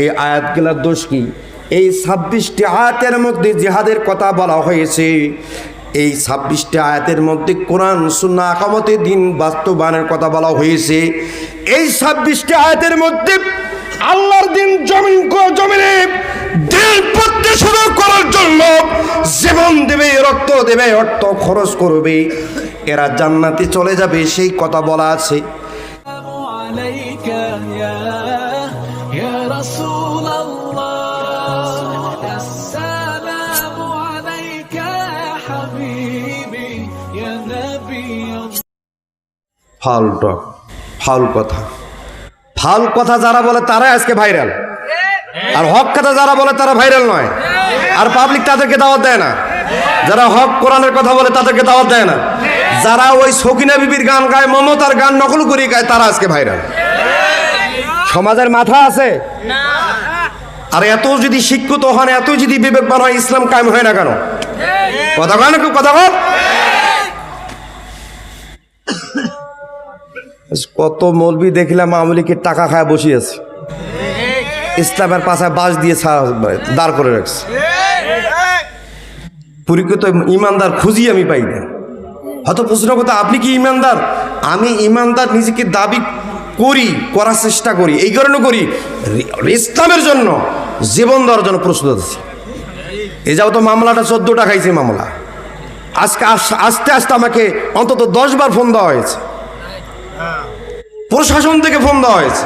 এই আয়াতগুলোর দোষ কি? এই 26টি আয়াতের মধ্যে জিহাদের কথা বলা হয়েছে। এই 26টি আয়াতের মধ্যে কোরআন সুন্নাহ ইকামতের দিন বাস্তবায়নের কথা বলা হয়েছে। এই 26টি আয়াতের মধ্যে আল্লাহর দিন জমিনে দিন প্রতিষ্ঠা করার জন্য জীবন দেবে, রক্ত দেবে, অর্থ খরচ করবে, এরা জান্নাতে চলে যাবে, সেই কথা বলা আছে। ফাউল টক, ফাউল কথা, ফাউল কথা যারা বলে তারাই আজকে ভাইরাল, আর হক কথা যারা বলে তারা ভাইরাল নয়, আর পাবলিক তাদেরকে দাওয়াত দেয় না। যারা হক কোরআনের কথা বলে তাদেরকে দাওয়াত দেয় না। যারা ওই সকিনা বিবির গান গায়, মমতার গান নকল করে গায়, তারা আজকে ভাইরাল। সমাজের মাথা আছে? আর এত যদি শিক্ষিত হন, এত যদি বিবেকবান হয়, ইসলাম কায়েম হয় না কেন? কথা কয় না, কথা কয়। কত মৌলবি দেখলাম আওয়ামী লীগের টাকা খায় বসে আছে, ইসলামের পাশে বাস দিয়ে দাঁড় করে রাখছে। পরিকৃত ইমানদার খুঁজি আমি পাই না। হয়তো প্রশ্ন কথা, আপনি কি ইমানদার? আমি ইমানদার নিজেকে দাবি করি, করার চেষ্টা করি, এই কারণে করি ইসলামের জন্য জীবন দেওয়ার জন্য প্রস্তুত আছি। এ যাও তো মামলাটা 14টা খাইছে মামলা। আজকে আস্তে আস্তে আমাকে অন্তত 10 বার ফোন দেওয়া হয়েছে, প্রশাসন থেকে ফোন দেওয়া হয়েছে।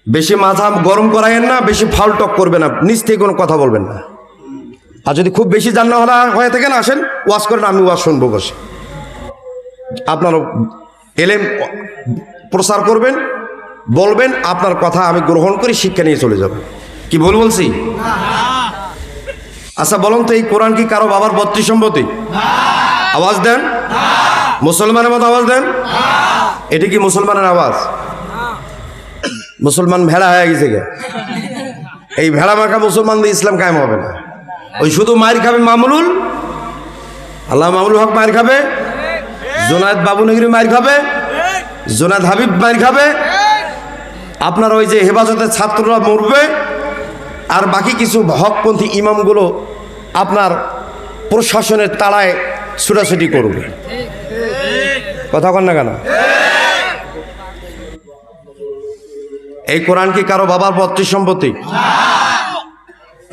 বেশি মাথা গরম করায়েন না, বেশি ফাউল টক করবেন না, নিজ থেকে কোনো কথা বলবেন না। আর যদি খুব বেশি জানা হয়ে থাকেন, আসেন ওয়াজ করেন, আমি ওয়াজ শুনবো বসে। আপনারও এলেম প্রচার করবেন, বলবেন, আপনার কথা আমি গ্রহণ করে শিক্ষা নিয়ে চলে যাব। কি ভুল বলছি? আচ্ছা বলুন তো, এই কোরআন কি কারো বাবার পৈতৃক সম্পত্তি? আওয়াজ দেন। মুসলমানের মতো আওয়াজ দেন। এটা কি মুসলমানের আওয়াজ? মুসলমান ভেড়া হয়ে গেছে গে। এই ভেড়া মার্কা মুসলমানদের ইসলাম কায়েম হবে না। ওই শুধু মায়ের খাবে মামুনুল, আল্লাহ মামুনুল হক মায়ের খাবে, জোনায়েদ বাবুনগরী মায়ের খাবে, জোনায়েদ হাবিব মায়ের খাবে, আপনার ওই যে হেফাজতের ছাত্ররা মরবে, আর বাকি কিছু হকপন্থী ইমামগুলো আপনার প্রশাসনের তাড়ায় ছুটাছুটি করবে। কথা কন না কেন? এই কোরআন কি কারো বাবার পৈতৃক সম্পত্তি?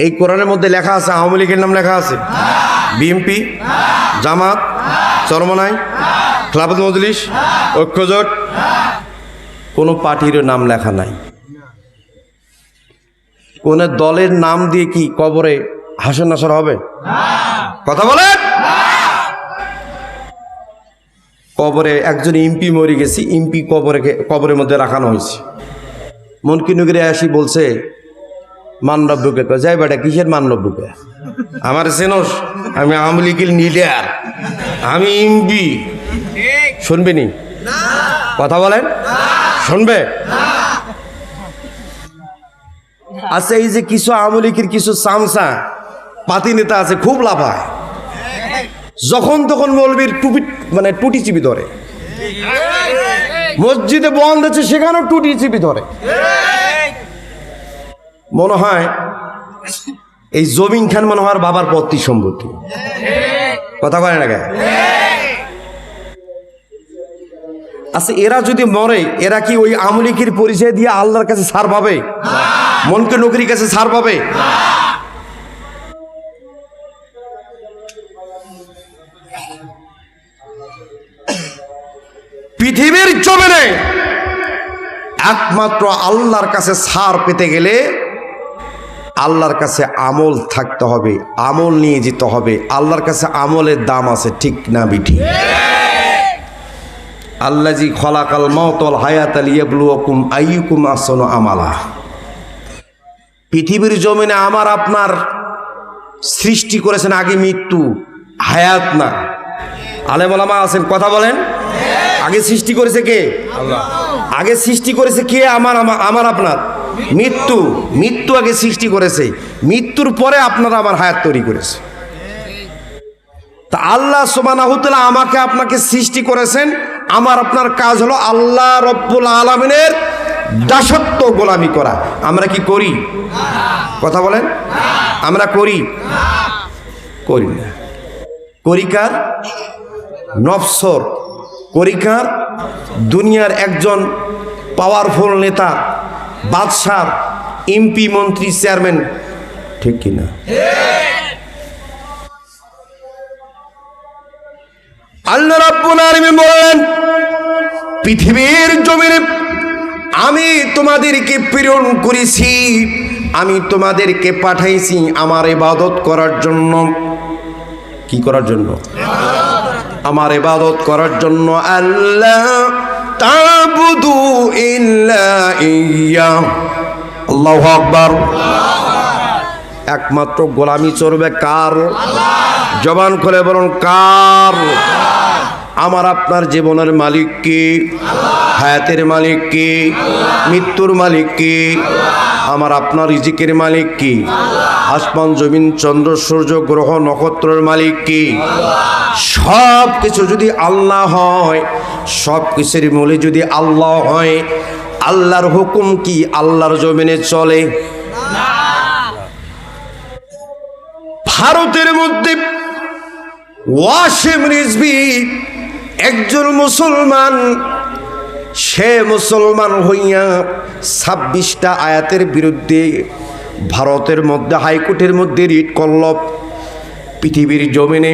এই কোরআনের মধ্যে লেখা আছে আওয়ামী লীগের নাম লেখা আছে, বিএনপি, জামাত, চরমনাই, খেলাফত মজলিস, ঐক্যজোট, কোনো পার্টির নাম লেখা নাই। কোন দলের নাম দিয়ে কি কবরে হাসর নাসর হবে? কথা বলেন। কবরে একজন এমপি মরে গেছি, এমপি কবরের মধ্যে রাখানো হয়েছে। মনকিনগরে আসি বলছে মানরব্যকে, যাই বেটা কিসের মানরব্যকে? আমার চেনস, আমি আওয়ামী লীগের লিডার, আমি এমপি। শুনবে নি? কথা বলেন, শুনবে? আচ্ছা, এই যে কিছু আওয়ামী লীগের কিছু চামচা পাতি নেতা আছে, খুব লাফায়, যখন তখন মৌলবীর টুটি চিপি ধরে। মসজিদে বন্ধ আছে, সেখানেও টুটি চিপি ধরে। মনে হয় এই জমিন খান মনে হয় বাবার পৈতৃক সম্পত্তি। কথা বলে না? আচ্ছা, এরা যদি মরে, এরা কি ওই আওয়ামী লীগের পরিচয় দিয়ে আল্লাহর কাছে ছাড় পাবে? মনকে নকরির কাছে ছাড় পাবে? পৃথিবীর জমিনে একমাত্র আল্লাহর কাছে ছাড় পেতে গেলে আল্লাহর কাছে আমল থাকতে হবে, আমল নিয়ে যেতে হবে। আল্লাহর কাছে আমলের দাম আছে, ঠিক না বিঠি? আল্লাজি খলাকাল মাউতাল হায়াতা লিয়াবলুয়াকুম আইয়ুকুম আহসানু আমালা। পৃথিবীর জমিনে আমার আপনার সৃষ্টি করেছেন আগে মৃত্যু, হায়াত না। আলেম ওলামা আছেন, কথা বলেন। আগে সৃষ্টি করেছে কে? আল্লাহ। আগে সৃষ্টি করেছে কে? আমার আপনার মৃত্যু। মৃত্যু আগে সৃষ্টি করেছে, মৃত্যুর পরে আপনারা আমার হায়াত তৈরি করেছে। তা আল্লাহ সুবহানাহু ওয়া তাআলা আমাকে আপনাকে সৃষ্টি করেছেন। আমার আপনার কাজ হলো আল্লাহ রব্বুল আলামিনের দাসত্ব গোলামি করা। আমরা কি করি? কথা বলেন, আমরা করি? করি না। করিকার নফসর, করিকার দুনিয়ার একজন পাওয়ারফুল নেতা, বাদশাহ, এমপি, মন্ত্রী, চেয়ারম্যান, ঠিক কিনা? আল্লাহ রাব্বুল আলামিন বলেন, পৃথিবীর জমিনে আমি তোমাদেরকে প্রেরণ করেছি, আমি তোমাদেরকে পাঠাইছি আমার ইবাদত করার জন্য। কি করার জন্য? আমার ইবাদত করার জন্য। আল্লাহ তা'বুদু ইল্লা ইয়্যা। আল্লাহু আকবার। একমাত্র গোলামি চলবে কার? জবান খুলে বলুন, কার? আমার আপনার জীবনের মালিক কে? হায়াতের মালিক কে? মৃত্যুর মালিক কে? আমার আপনার রিজিকের মালিক কি? আসমান জমিন চন্দ্র সূর্য গ্রহ নক্ষত্রের মালিক কি? সব কিছু যদি আল্লাহ হয়, সব কিছুর মূলে যদি আল্লাহ হয়, আল্লাহর হুকুম কি আল্লাহর জমিনে চলে? ভারতের মধ্যে ওয়াসিম রিজভী একজন মুসলমান, সে মুসলমান হইয়া 26টা আয়াতের বিরুদ্ধে ভারতের মধ্যে হাইকোর্টের মধ্যে রিট করল। পৃথিবীর জমিনে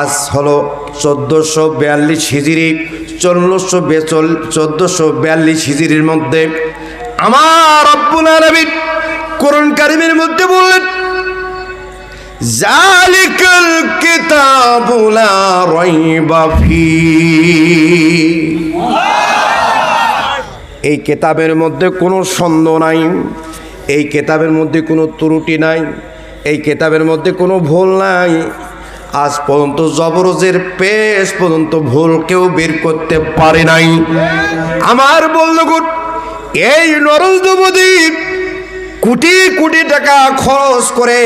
আজ হলো 1442 হিজরি, 1442 হিজরির মধ্যে আমার রব্বুল আলামিন কোরআন কারীমের মধ্যে বললেন, জালিকাল কিতাবু লা রাইবা ফীহি। এই কিতাবের মধ্যে কোনো সন্দেহ নাই, এই কিতাবের মধ্যে কোনো ত্রুটি নাই, এই কিতাবের মধ্যে কোনো ভুল নাই। আজ পর্যন্ত জবরজের পেশ পর্যন্ত ভুল কেউ বের করতে পারে নাই। আমার বন্ধুগণ, এই নরেন্দ্র মোদী কোটি কোটি টাকা খরচ করে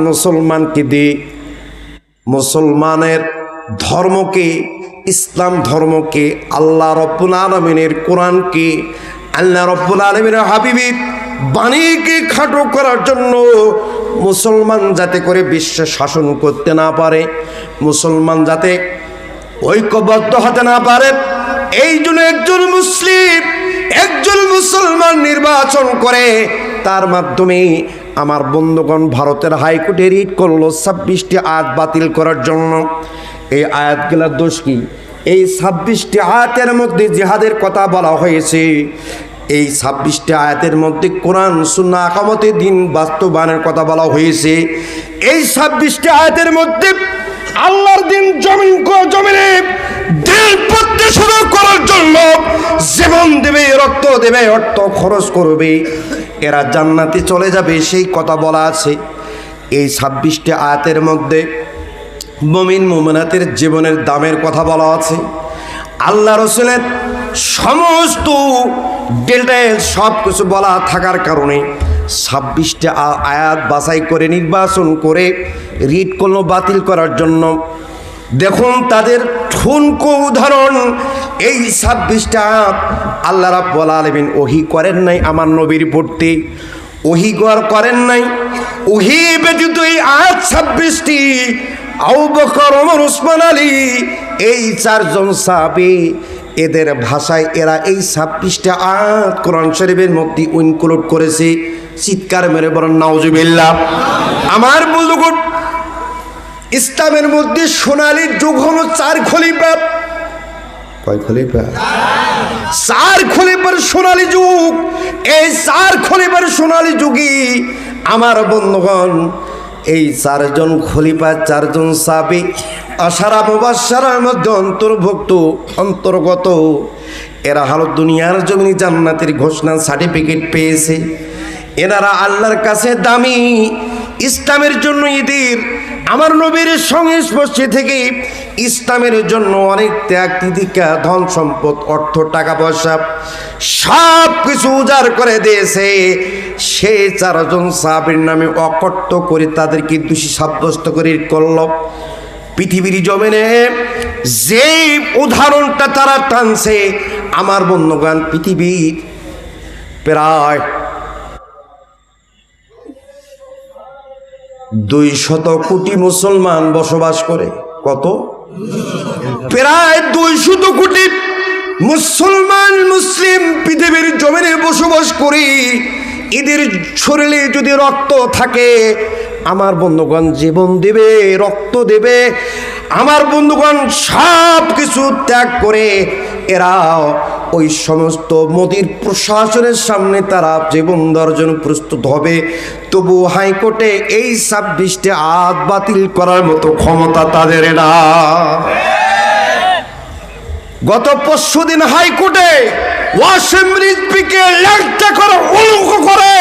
মুসলমানকে দিয়ে মুসলমানের ধর্মকে, ইসলাম ধর্মকে, আল্লাহ রব্বুল আলামিনের কোরআনকে, আল্লাহ রব্বুল আলামিনের হাবিবের বাণীকে খাটো করার জন্য মুসলমান যাতে করে বিশ্ব শাসন করতে না পারে, মুসলমান যাতে ঐক্যবদ্ধ হতে না পারে, এই জন্য একজন মুসলমান নির্বাচন করে তার মাধ্যমে আমার বন্ধুগণ ভারতের হাইকোর্টে রিট করলো 26টি আয়াত বাতিল করার জন্য। এই আয়াতগুলোর দোষ কি? এই 26টি আয়াতের মধ্যে জিহাদের কথা বলা হয়েছে। এই 26টি আয়াতের মধ্যে কোরআন সুন্নাহ আকামতে দিন বাস্তবায়নের কথা বলা হয়েছে। এই 26টি আয়াতের মধ্যে আল্লাহর দিন জমিনে দিন প্রতিষ্ঠিত করার জন্য জীবন দেবে, রক্ত দেবে, অর্থ খরচ করবে, এরা জান্নাতে চলে যাবে, সেই কথা বলা আছে। এই 26টি আয়াতের মধ্যে মুমিন মুমিনাতের জীবনের দামের কথা বলা আছে। আল্লাহ রাসূলের সমস্ত ডিটেইলস সব কিছু বলা থাকার কারণে 26টা আয়াত বাছাই করে নির্বাচন করে রিট করলো বাতিল করার জন্য। দেখুন তাদের ঠুনকো উদাহরণ। এই 26টা আয়াত আল্লাহ রাব্বুল আলামিন ওহী করেন নাই আমার নবীর প্রতি, ওহী করেন নাই। ওহী ব্যতীত এই আয়াত 26টি আবু বকর, ওমর, ওসমান, আলী, এই 4 জন সাহাবী, এদের ভাষায় এরা এই 26টা আয়াত কোরআন শরীফের মধ্যে ইনক্লুড করেছে। চিৎকার মেরে বলেন নাউজুবিল্লাহ। আমার বন্ধুগণ, ইসলামের মধ্যে সোনালী যুগ হলো 4 খলিফা। কয় খলিফা? 4 খলিফার সোনালী যুগ। এই 4 খলিফার সোনালী যুগে আমার বন্ধুগণ এই 4 জন খলিফা, 4 জন সাহাবী আশারা মুবাশশারার মধ্যে অন্তর্গত। এরা হলো দুনিয়ার জমিনে জান্নাতের ঘোষণা সার্টিফিকেট পেয়েছে। এনারা আল্লাহর কাছে দামি। ইসলামের জন্য এদের আমার নবীর সংস্পর্শে থেকে ইসলামের জন্য অনেক ত্যাগ তিতিক্ষা, ধন সম্পদ, অর্থ, টাকা পয়সা সব কিছু উজাড় করে দিয়েছে। সে 4 জন সাহাবীর নামে অকট্য করে তাদেরকে দোষী সাব্যস্ত করে করল। পৃথিবীর জমিনে যে উদাহরণটা তারা টানছে আমার বন্ধুগণ পৃথিবীর প্রায় 200 কোটি মুসলমান বসবাস করে। কত? প্রায় 200 কোটি মুসলমান মুসলিম পৃথিবীর জমিনে বসবাস করি। এদের শরীরে যদি রক্ত থাকে, আমার বন্ধুগণ জীবন দেবে, রক্ত দেবে। আমার বন্ধুগণ সব কিছু ত্যাগ করে এরা ওই সমস্ত মোদির প্রশাসনের সামনে তারা জীবন দেওয়ার জন্য প্রস্তুত হবে। তবু হাইকোর্টে এই 26টি আয়াত বাতিল করার মতো ক্ষমতা তাদের না। গত পরশুদিন হাইকোর্টে ওয়াসিম রিজভীকে ল্যাংটা করে উলঙ্গ করে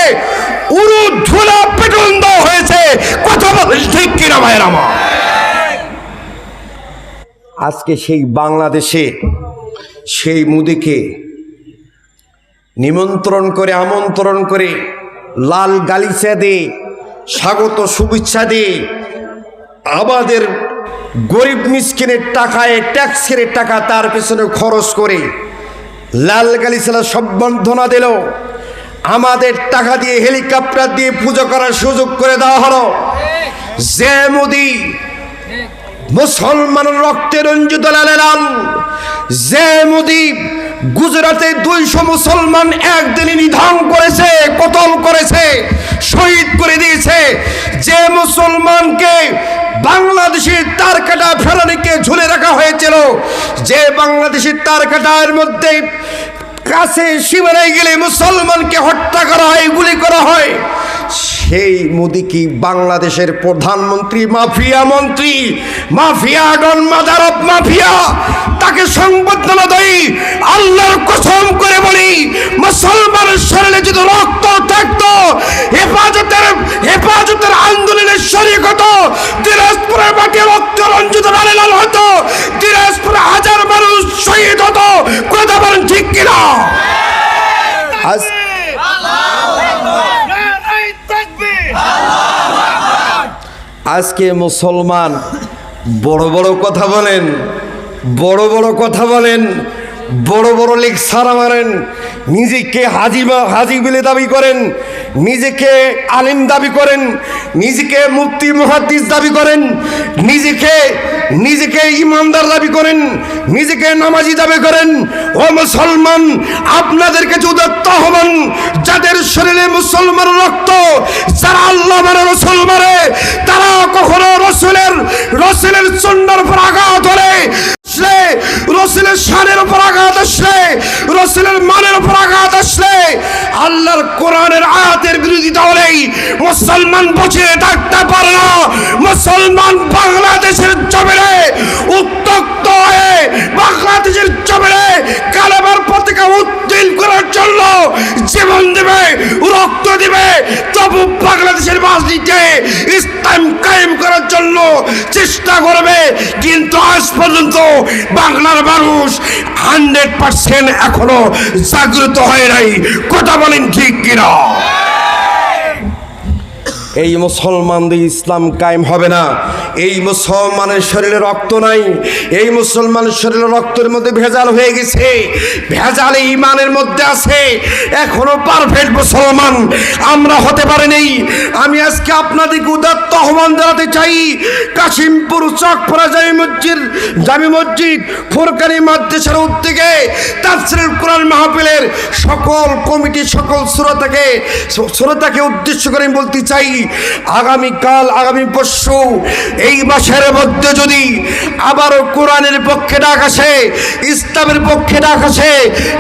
উরু ধুলা পেটন দেওয়া হয়েছে। কথা বলেন ঠিক কিনা ভাইরা আমার? আজকে সেই বাংলাদেশে সেই মোদিকে নিমন্ত্রণ করে আমন্ত্রণ করে লাল গালিচা দিয়ে স্বাগত শুভেচ্ছা দিয়ে আমাদের গরিব মিসকিনের টাকায় ট্যাক্সের টাকা তার পেছনে খরচ করে লাল গালিচা সম্বর্ধনা দিল। আমাদের টাকা দিয়ে হেলিকপ্টার দিয়ে পুজো করার সুযোগ করে দেওয়া হলো। যে মোদি মুসলমানের রক্তে রঞ্জিত লাল, যে মোদি গুজরাটে 200 মুসলমান একদিনে নিধন করেছে, কতল করেছে, শহীদ করে দিয়েছে, যে মুসলমানকে বাংলাদেশের তারকাটা ফেলানিকে ঝুলে রাখা হয়েছিল, যে বাংলাদেশের তারকাটার মধ্যে কাছে সীমানায় গেলে মুসলমানকে হত্যা করা হয়, গুলি করা হয়, সেই মোদি কি বাংলাদেশের প্রধানমন্ত্রী? মাফিয়া মন্ত্রী, mafia don, mother of mafia. তাকে সংবর্ধনা দেই। আল্লাহর কসম করে বলি, মুসলমানের শরীরে যদি রক্ত থাকতো, হেফাজতের আন্দোলনের শরীয়ত দিনাজপুরের মাটি রক্ত রঞ্জিত লাল হতো, দিনাজপুরে হাজার মানুষ শহীদ হতো। কথা বলেন ঠিক কিনা? আজকে মুসলমান বড় বড় কথা বলেন, বড় বড় কথা বলেন, বড় বড় লেকচার মারেন, নিজেকে হাজি বলে দাবি করেন, নিজেকে আলিম দাবি করেন, নিজেকে মুফতি মুহাদ্দিস দাবি করেন, নিজেকে ইমানদার দাবি করেন, নিজেকে নামাজি দাবি করেন। ও মুসলমান, আপনাদেরকে উদাত্ত হবেন। যাদের শরীরে মুসলমান রক্ত, যারা আল্লাহ মানে রসুল মানে, তারা কখনো রসুলের সুন্নাহর উপর আঘাত হলে, রসুলের শানের উপর আঘাত আসলে, রসুলের মানের উপর আঘাত আসলে, আল্লাহর কোরআনের আয়াতের বিরোধিতা হলেই মুসলমান বসে থাকতে পারে না। মুসলমান বাংলাদেশের জমিনে উত্তক্ত হয়ে, বাংলাদেশের জমিনে কালেমার পতাকা উত্তোলন করার জন্য জীবন দেবে, রক্ত দেবে। তবু বাংলাদেশের রাজনীতিতে ইসলাম কায়েম করার জন্য চেষ্টা করবে। কিন্তু আজ পর্যন্ত বাংলার মানুষ 100% এখনো জাগ্রত হয় নাই। কথা বলেন ঠিক কিনা? এই মুসলমানদের ইসলাম কায়েম হবে না। এই মুসলমানের শরীরে রক্ত নাই, এই মুসলমানের শরীরে রক্তের মধ্যে ভেজাল হয়ে গেছে, ভেজাল ইমানের মধ্যে আছে। এখনো পারফেক্ট মুসলমান আমরা হতে পারিনি। আমি আজকে আপনাদেরকে উদাত্ত আহ্বান জানাতে চাই, কাশিমপুর চকপাড়া জামি মসজিদ ফুরকানি মাদ্রাসার উদ্যোগে তাফসীরুল কোরআন মাহফিলের সকল কমিটি, সকল শ্রোতাকে উদ্দেশ্য করে বলতে চাই, আগামীকাল, আগামী পরশু, এই মাসের মধ্যে যদি আবারও কোরআনের পক্ষে ডাক আসে, ইসলামের পক্ষে ডাক আসে,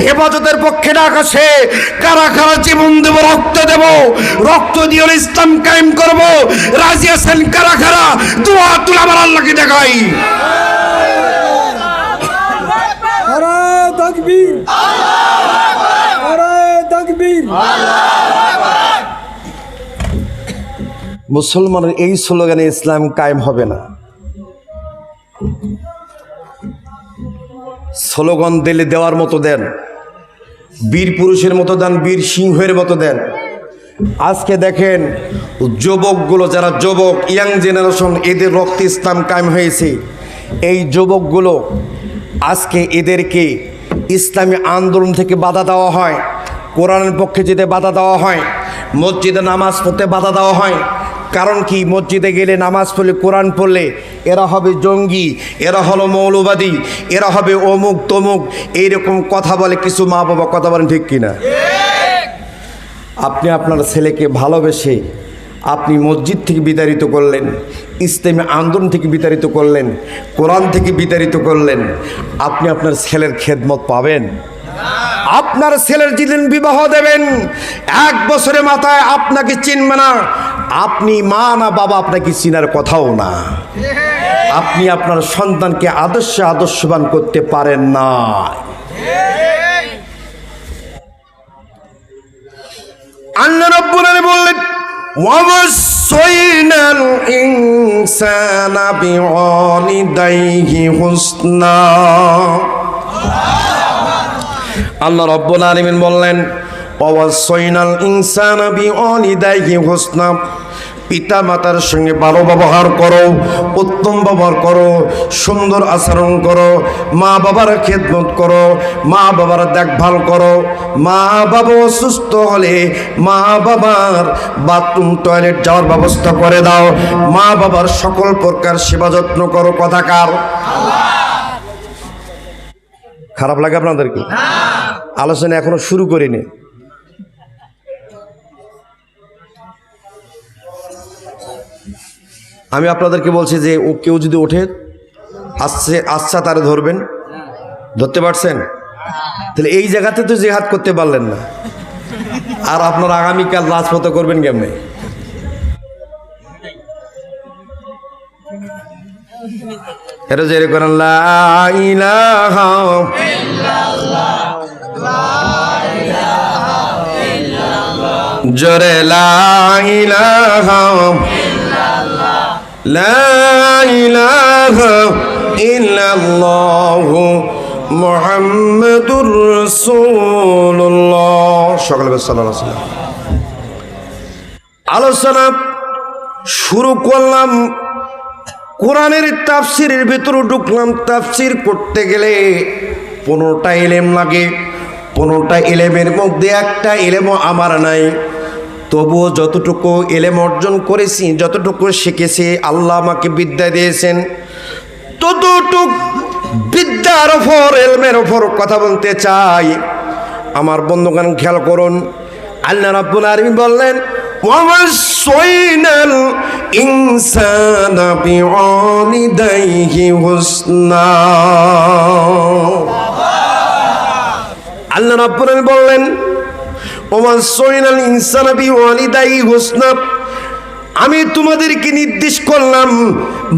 হেফাজতের পক্ষে ডাক আসে, কারা কারা জীবন দেব, রক্ত দেব, রক্ত দিয়ে ইসলাম কায়েম করব, রাজি আছেন কারা কারা? দোয়া তুলে আমার আল্লাহকে দেখাই। নারায়ে তাকবীর, নারায়ে তাকবীর। মুসলমানের এই স্লোগানে ইসলাম কায়েম হবে না। স্লোগান দিলে দেওয়ার মতো দেন, বীর পুরুষের মতো দেন, বীর সিংহের মতো দেন। আজকে দেখেন যুবকগুলো, যারা যুবক, ইয়াং জেনারেশন, এদের রক্তে ইসলাম কায়েম হয়েছে। এই যুবকগুলো আজকে এদেরকে ইসলামী আন্দোলন থেকে বাধা দেওয়া হয়, কোরআনের পক্ষে যেতে বাধা দেওয়া হয়, মসজিদে নামাজ পড়তে বাধা দেওয়া হয়। কারণ কি? মসজিদে গেলে নামাজ পড়লে, কোরআন পড়লে এরা হবে জঙ্গি, এরা হলো মৌলবাদী, এরা হবে অমুক তমুক, এইরকম কথা বলে কিছু মা বাবা। কথা বলেন ঠিক কিনা? আপনি আপনার ছেলেকে ভালোবেসে আপনি মসজিদ থেকে বিতাড়িত করলেন, ইসলামী আন্দোলন থেকে বিতাড়িত করলেন, কোরআন থেকে বিতাড়িত করলেন, আপনি আপনার ছেলের খেদমত পাবেন? আপনার ছেলের যেদিন বিবাহ দেবেন 1 বছরের মাথায় আপনাকে চিনবে না, আপনি মা না বাবা আপনাকে চিনার কথাও না। আপনি আপনার সন্তানকে আদর্শবান করতে পারেন না। আল্লাহ রাব্বুল আলামিন বললেন ওয়াসাইনাল ইনসানা বিওয়ালিদাইহি হুসনা। আল্লাহ রাব্বুল আলামিন বললেন ওয়াসাইনাল ইনসানা বিওয়ালিদাইহি হুসনা, পিতা মাতার সঙ্গে ভালো ব্যবহার করো, উত্তম ব্যবহার করো, সুন্দর আচরণ করো, মা বাবার খেদমত করো, মা বাবার দেখভাল করো। মা বাবা অসুস্থ হলে মা বাবার বাথরুম টয়লেট যাওয়ার ব্যবস্থা করে দাও, মা বাবার সকল প্রকার সেবা যত্ন করো। কথাকার খারাপ লাগে আপনাদেরকে? আলোচনা এখনো শুরু করিনি। আমি আপনাদেরকে বলছি যে ও কেউ যদি ওঠে আচ্ছা তারে ধরবেন, ধরতে পারছেন? তাহলে এই জায়গাতে তো জিহাদ করতে পারলেন না, আর আপনারা আগামীকাল রাজপথে করবেন কেমনে? এটা যে করেন লা ইলাহা জোরে লা ইলাহা লা ইলাহা ইল্লাল্লাহু মুহাম্মাদুর রাসূলুল্লাহ সাল্লাল্লাহু আলাইহি ওয়াসাল্লাম। আলোচনা শুরু করলাম, কোরআনের তাফসিরের ভিতরে ঢুকলাম। তাফসির করতে গেলে 15টা ইলম লাগে, 15টা ইলমের মধ্যে একটা ইলমও আমার নাই। তবুও যতটুকু ইলম অর্জন করেছি, যতটুকু শিখেছি, আল্লাহ আমাকে বিদ্যা দিয়েছেন, ততটুক বিদ্যার ওপর, ইলমের ওপর কথা বলতে চাই। আমার বন্ধুগণ খেয়াল করুন, আল্লাহ রাব্বুল আলামিন বললেন ওয়াসাইনাল ইনসানা বিওয়ালিদাইহি হুসনা। আল্লাহ রাব্বুল আলামিন বললেন ওয়াসাইনাল ইনসানা বিওয়ালিদাইহি হুসনা, আমি তোমাদেরকে নির্দেশ করলাম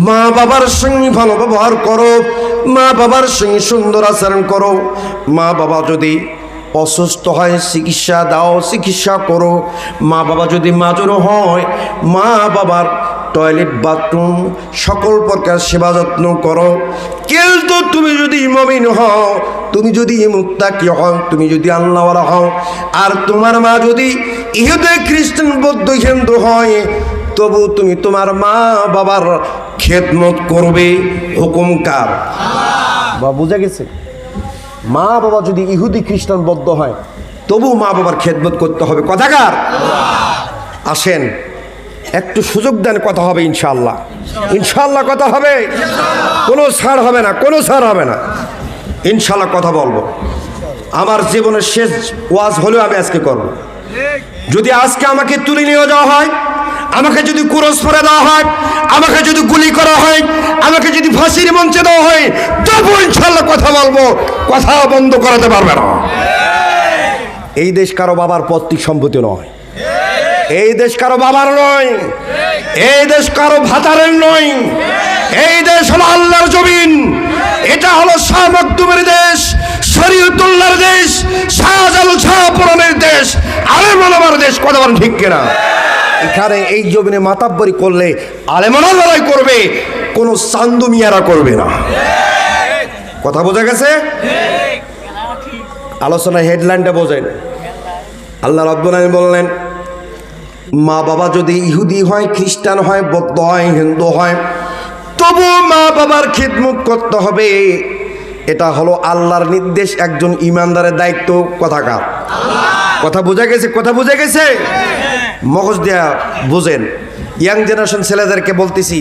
মা বাবার সঙ্গে ভালো ব্যবহার করো, মা বাবার সঙ্গে সুন্দর আচরণ করো। মা বাবা যদি অসুস্থ হয় চিকিৎসা দাও, চিকিৎসা করো। মা বাবা যদি মাজুর হয়, মা বাবার টয়লেট বাথরুম সকল প্রকার সেবা যত্ন করো। কিন্তু তুমি যদি মুমিন হও, তুমি যদি মুত্তাকি হও, তুমি যদি আল্লাহওয়ালা হও, আর তোমার মা যদি ইহুদি খ্রিস্টান বৌদ্ধ হিন্দু হয়, তবু তুমি তোমার মা বাবার খেদমত করবে। হুকুম কার? বা বুঝা গেছে? মা বাবা যদি ইহুদি খ্রিস্টান বৌদ্ধ হয়, তবু মা বাবার খেদমত করতে হবে। কথাকার? আসেন একটু সুযোগ দেন, কথা হবে ইনশাআল্লাহ। ইনশাআল্লাহ কথা হবে, কোনো ছাড় হবে না, কোনো ছাড় হবে না। ইনশাআল্লাহ কথা বলবো। আমার জীবনের শেষ ওয়াজ হলেও আমি আজকে করব। যদি আজকে আমাকে তুলে নিয়ে যাওয়া হয়, আমাকে যদি ক্রস করে দেওয়া হয়, আমাকে যদি গুলি করা হয়, আমাকে যদি ফাঁসির মঞ্চে দেওয়া হয়, তবু ইনশাআল্লাহ কথা বলবো। কথা বন্ধ করাতে পারবে না। এই দেশ কারো বাবার পৈতৃক সম্পত্তি নয়, এই দেশ কারো বাবার নয়, এই দেশ কারো ভাতারের নয়। এই দেশ হলো আল্লাহর জমিন, এটা হলো শাহ মখদুমের দেশ, শরীয়তুল্লাহর দেশ, শাহজালাল শাহপুরানের দেশ, আলেম ওলামার দেশ। কথা বলেন ঠিক কিনা? এখানে এই জমিনে মাতাব্বরি করলে আলেমানা লড়াই করবে, কোনো চান্দু মিয়ারা করবে না। কথা বোঝা গেছে? আলোচনা হেডলাইনটা বোঝেন। আল্লাহ রাব্বুল আলামিন বললেন মা বাবা যদি ইহুদি হয়, খ্রিস্টান হয়, বৌদ্ধ হয়, হিন্দু হয়, তবু মা বাবার খিদমত করতে হবে। এটা হলো আল্লাহর নির্দেশ, একজন ইমানদারের দায়িত্ব। কথাকার কথা বোঝা গেছে? কথা বোঝা গেছে? মগজ দেয়া বুঝেন। ইয়াং জেনারেশন ছেলেদেরকে বলতেছি,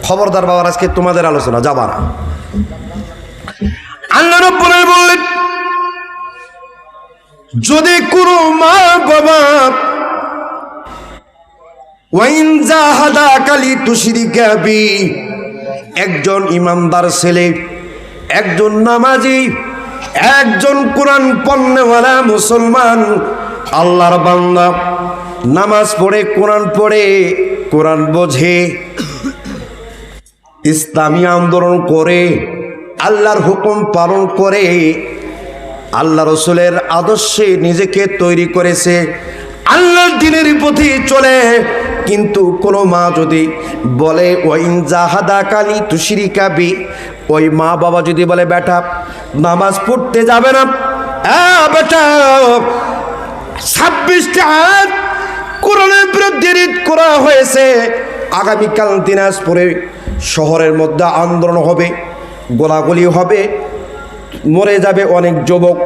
খবরদার বাবার, আজকে তোমাদের আলোচনা যাবা না। আল্লাহ রাব্বুল আলামিন বললেন, যদি কোনো মা বাবা ওয়াইন জাহাদাকা লিতুশরিকা বি, একজন ইমানদার ছেলে, একজন নামাজি, একজন কোরআন পড়নেওয়ালা মুসলমান, আল্লাহর বান্দা, নামাজ পড়ে, কোরআন পড়ে, কোরআন বোঝে, ইসলামী আন্দোলন করে, আল্লাহর হুকুম পালন করে, আল্লাহ রসুলের আদর্শে নিজেকে তৈরি করেছে, আল্লাহর দ্বীনের পথে চলে, কিন্তু কোনো মা যদি বলে ওয়াইন জাহাদাকা লিতুশরিকা বি, ওই মা বাবা যদি বলে বেটা নামাজ পড়তে যাবে না, বেটা 26টা আয়াত কোরআনের বিরুদ্ধে রিড করা হয়েছে, আগামীকাল দিনাজপুরে শহরের মধ্যে আন্দোলন হবে, গোলাগুলি হবে, মরে যাবে অনেক যুবক,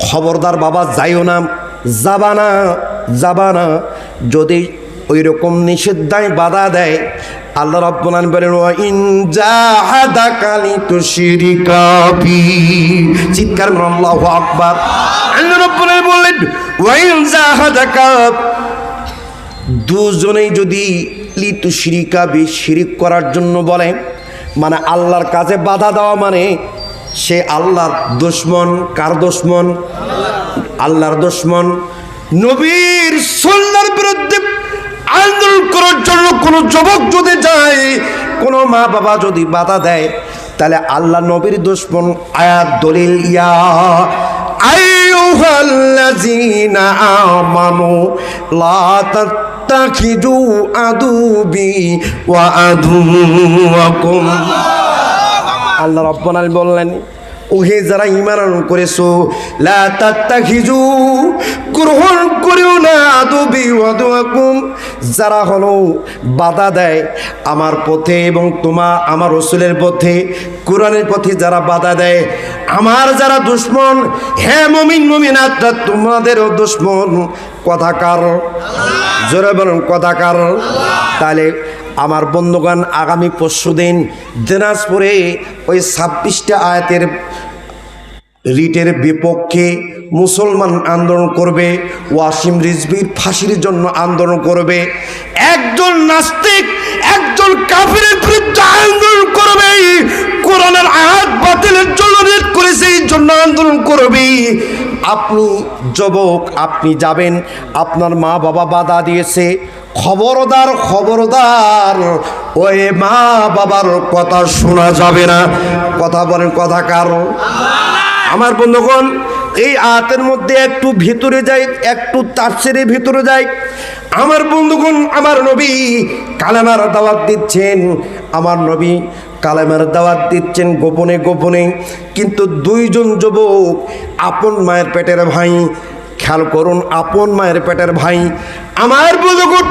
খবরদার বাবা যাইও না, যাবা না, যাবা না। যদি ওই রকম নিষেধায় বাধা দেয়, আল্লাহ রাব্বুল আলামিন বলেন ওয়াইন জাহাদাকা লিতুশরিকা বি, চিৎকার করে আল্লাহু আকবার। আল্লাহ রাব্বুল আলামিন বললেন ওয়াইন জাহাদাকা, দুজনেই যদি লিতুশরিকা বি, শিরিক করার জন্য বলে, মানে আল্লাহর কাছে বাধা দেওয়া মানে সে আল্লাহর দুশমন। কার দুশমন? আল্লাহর দুশমন। নবীর সুন্নাহর বিরুদ্ধে আন্দোলন করার জন্য কোন যুবক যদি যায়, কোন মা বাবা যদি বাধা দেয়, তাহলে আল্লাহ নবীর দুশমন। আয়াত দলিল, ইয়া আইয়ুহাল্লাযীনা আমানু লা তাত্তাখিযু আদুবি ওয়া আদুওয়াকুম। আল্লাহ রাব্বুল আলামিন বললেন, ওহে যারা ঈমান করেছো, লা তাত্তাখিযু, গ্রহণ করিও না, আদুবি ওয়া আদুওয়াকুম, যারা হলো বাধা দেয় আমার পথে এবং আমার রাসূলের পথে, কোরআনের পথে যারা বাধা দেয়, আমার যারা দুশমন, হে মুমিন মুমিনাত, তোমাদেরও দুশমন। কথাকার, জোরে বলুন কথাকার। তাহলে আমার বন্ধুগণ, আগামী পরশুদিন দিনাজপুরে ওই 26টা আয়াতের রিটের বিপক্ষে মুসলমান আন্দোলন করবে, ওয়াসিম রিজভির ফাঁসির জন্য আন্দোলন করবে, একজন নাস্তিক, একজন কাফিরের বিরুদ্ধে আন্দোলন করবে, কোরআনের আয়াত বাতিলের জন্য রিট করেছে এই জন্য আন্দোলন করবে। আপনি যুবক, আপনি যাবেন, আপনার মা বাবা বাধা দিয়েছে, খবরদার, খবরদার, ওই মা বাবার কথা শোনা যাবে না। কথা বলেন কথাকার। আমার বন্ধুগণ, এই আয়াতের মধ্যে একটু ভিতরে যাই, একটু তাফসীরের ভিতরে যাই। আমার বন্ধুগণ, আমার নবী কালেমার দাওয়াত দিচ্ছেন, আমার নবী কালেমার দাওয়াত দিচ্ছেন গোপনে গোপনে, কিন্তু দুইজন যুবক, আপন মায়ের পেটের ভাই, খেয়াল করুন, আপন মায়ের পেটের ভাই। আমার বন্ধুগণ,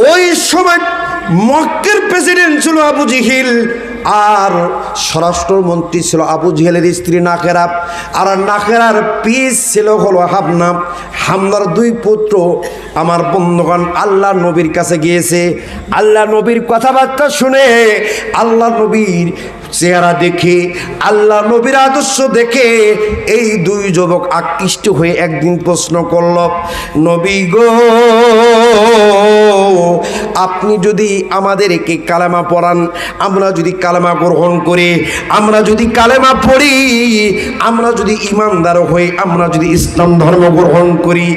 ওই সময় মক্কার প্রেসিডেন্ট ছিল আবু জেহেল, আর স্বরাষ্ট্রমন্ত্রী ছিল আবু জেহেলের স্ত্রী নাকেরা, আর নাকেরার পিস ছিল হলো হামনা। হামনার দুই পুত্র আমার বন্ধুগণ আল্লাহ নবীর কাছে গিয়েছে। আল্লাহ নবীর কথাবার্তা শুনে, আল্লাহ নবীর চেহারা দেখে, আল্লাহ নবীর আদর্শ দেখে এই দুই যুবক আকৃষ্ট হয়ে একদিন প্রশ্ন করল, নবী গো, আপনি যদি আমাদেরকে কালেমা পড়ান, আমরা যদি কালেমা গ্রহণ করি, আমরা যদি কালেমা পড়ি, আমরা যদি ইমানদার হই, আমরা যদি ইসলাম ধর্ম গ্রহণ করি,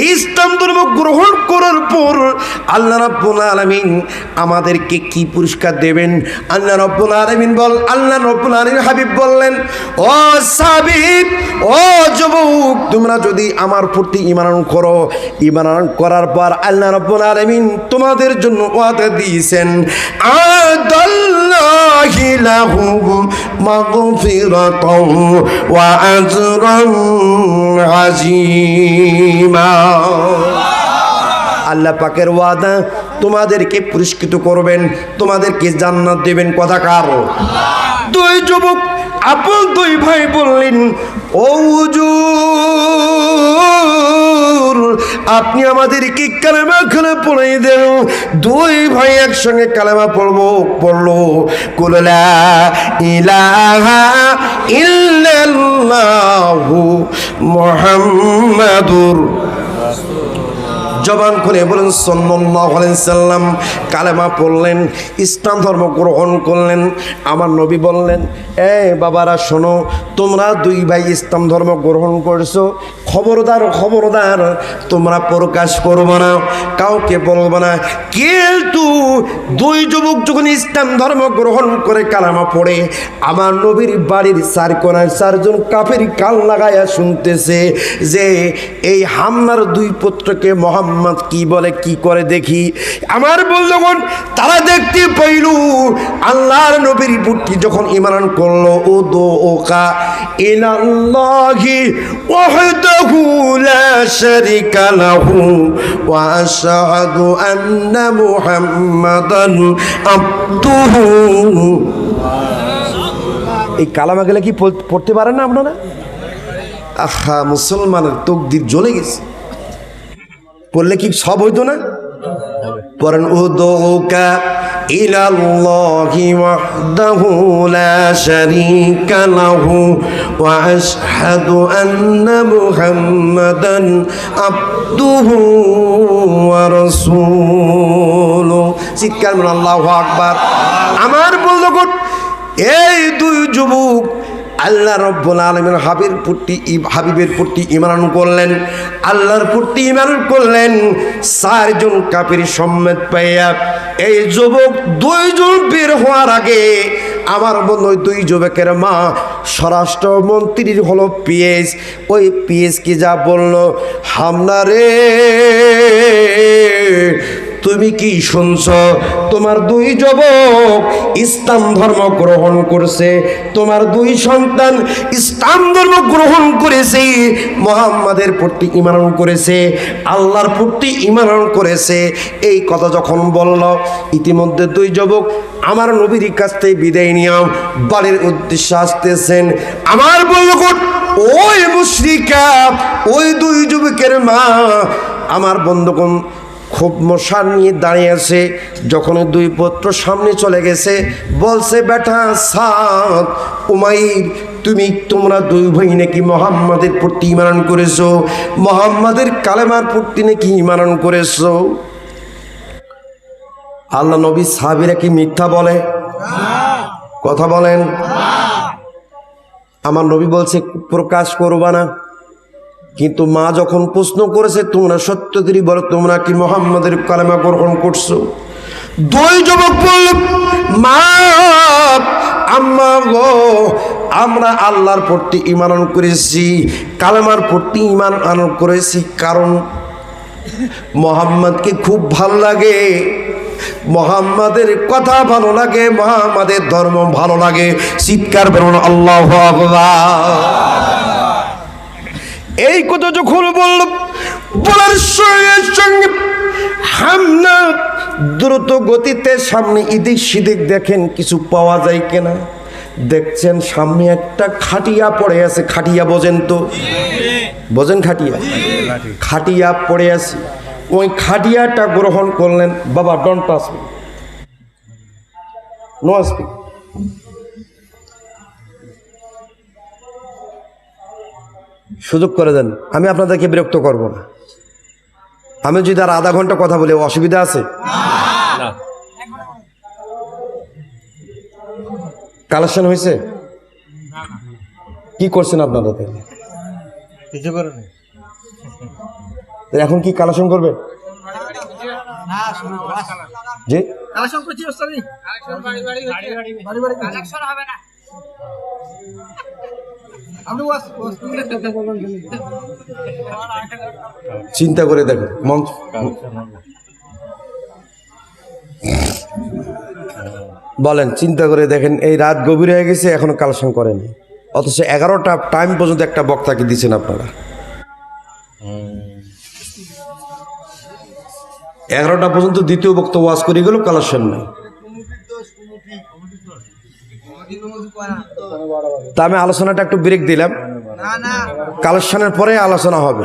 এই ইসলাম ধর্ম গ্রহণ করার পর আল্লাহ রাব্বুল আলামিন আমাদেরকে কি পুরস্কার দেবেন? আল্লাহ রাব্বুল আলামিন আল্লাহ রাব্বুল আলামিন হাবিব বললেন, ও সাহাবী, ও যুবক, তোমরা যদি আমার প্রতি ঈমান করো, ঈমান করার পর আল্লাহ রাব্বুল আলামিন তোমাদের জন্য ওয়াদা দিয়েছেন, আদাল্লাহি লাহুম মাগফিরাতাও ওয়া আজরান আযীমা। আল্লাহ পাকের ওয়াদা, তোমাদেরকে পুরস্কৃত করবেন, তোমাদেরকে জান্নাত দেবেন। কথাকার। দুই যুবক আপন দুই ভাই বললেন, ও হুজুর, আপনি আমাদের কি কালেমা খানা পড়াই দেন। দুই ভাই একসঙ্গে কালেমা পড়লো, কুলা ইলাহা ইল্লাল্লাহু মুহাম্মাদুর, জবান খুলে বলেন সাল্লাল্লাহু আলাইহি সাল্লাম। কালেমা পড়লেন, ইসলাম ধর্ম গ্রহণ করলেন। আমার নবী বললেন, এই বাবারা শোনো, তোমরা দুই ভাই ইসলাম ধর্ম গ্রহণ করছো, খবরদার খবরদার তোমরা প্রকাশ করবো না, কাউকে বলবো না। কিন্তু দুই যুবক যখন ইসলাম ধর্ম গ্রহণ করে কালেমা পড়ে, আমার নবীর বাড়ির চার কোনায় চারজন কাফের কান লাগাইয়া শুনতেছে যে এই হামনার দুই পুত্রকে মোহাম্মদ কি বলে, কি করে দেখি। আমার বন্ধুগণ, তারা দেখতে পাইল আল্লাহর নবীর পুত্রী যখন ঈমান করলো, ও দো ওকা ইলাল্লাহি ওয়াহদাহু লা শারীকা লাহু ওয়া আশহাদু আন্না মুহাম্মাদান আবদুহু। এই কালামা গেলে কি পড়তে পারেন না আপনারা? আহা, মুসলমানের তকদির জ্বলে গেছে। পড়লে কি সব হইতো না? পড়েন, উদুকা ইলাল্লাহি ওয়াহদাহু লা শারীকা লাহু ওয়া আশহাদু আন্না মুহাম্মাদান আবদুহু ওয়া রাসূলুহু। চিৎকার করুন আল্লাহু আকবার। আমার বন্ধুগণ, এই দুই যুবক আল্লাহ রব্বুল আলামিন হাবিবের প্রতি ঈমান করলেন, আল্লাহর প্রতি ঈমান করলেন। চারজন কাফির সম্মেত পাইয়া এই যুবক দুইজন বের হওয়ার আগে আমার বন্ধু দুই যুবকের মা স্বরাষ্ট্র মন্ত্রীর হলো পিএস, ওই পিএস কি যা বলল, হামনা রে তুমি কি শুনছ? তোমার দুই যুবক ইসলাম ধর্ম গ্রহণ করছে, তোমার দুই সন্তান ইসলাম ধর্ম গ্রহণ করেছে, মুহাম্মাদের প্রতি ঈমান করেছে, আল্লাহর প্রতি ঈমান করেছে। এই কথা যখন বলল, ইতিমধ্যে দুই যুবক আমার নবীর কাছ থেকে বিদায় নিয়ে বাড়ির উদ্দেশ্যে আসতেছেন। আমার বন্ধুগণ, ওই মুশরিকা, ওই দুই যুবকের মা আমার বন্ধুগণ খুব মশার নিয়ে দাঁড়িয়ে আছে। যখন দুই পুত্র সামনে চলে গেছে, বলছে, বেটা সাদ, উমাইর, তোমরা দুই ভাই নাকি মুহাম্মাদের প্রতি ঈমান করেছো, মুহাম্মাদের কালেমার প্রতি নাকি ঈমান করেছো? আল্লাহ নবী সাহাবীরা কি মিথ্যা বলে? কথা বলেন। আমার নবী বলছে প্রকাশ করবা না। কিন্তু মা যখন প্রশ্ন করেছে, তোমরা সত্য করে বলো, তোমরা কি মুহাম্মাদের কালেমা গ্রহণ করছো? দুই যুবক বলল, মা, আম্মা গো, আমরা আল্লাহর প্রতি ঈমান করেছি, কালেমার প্রতি ঈমান করেছি, কারণ মুহাম্মাদকে খুব ভালো লাগে, মুহাম্মাদের কথা ভালো লাগে, মুহাম্মাদের ধর্ম ভালো লাগে। চিৎকার বেরোনো আল্লাহু আকবার। এই কথা যখন বলল, বলার সঙ্গে সঙ্গে হামনা দ্রুত গতিতে সামনে এদিক সেদিক দেখেন কিছু পাওয়া যায় কিনা। দেখছেন সামনে একটা খাটিয়া পড়ে আছে। খাটিয়া বোঝেন তো? বোঝেন খাটিয়া? খাটিয়া পড়ে আছে। ওই খাটিয়াটা গ্রহণ করলেন। বাবা, don't touch me, no speak. সুযোগ করে দেন, আমি আপনাদেরকে বিরক্ত করব না। আমি যদি আর আধা ঘন্টা কথা বলি, অসুবিধা আছে? কালেকশন হয়েছে? কি করছেন আপনারা? এখন কি কালেকশন করবেন? জি, চিন্তা করে দেখেন, মঞ্চ বলেন, চিন্তা করে দেখেন, এই রাত গভীর হয়ে গেছে, এখনো কালেকশন করেনি, অথচ 11টা টাইম পর্যন্ত একটা বক্তাকে দিচ্ছেন আপনারা। 11টা পর্যন্ত দ্বিতীয় বক্তা ওয়াজ করে গেল, কালেকশন নেই। তা আমি আলোচনাটা একটু ব্রেক দিলাম, কালেকশনের পরে আলোচনা হবে।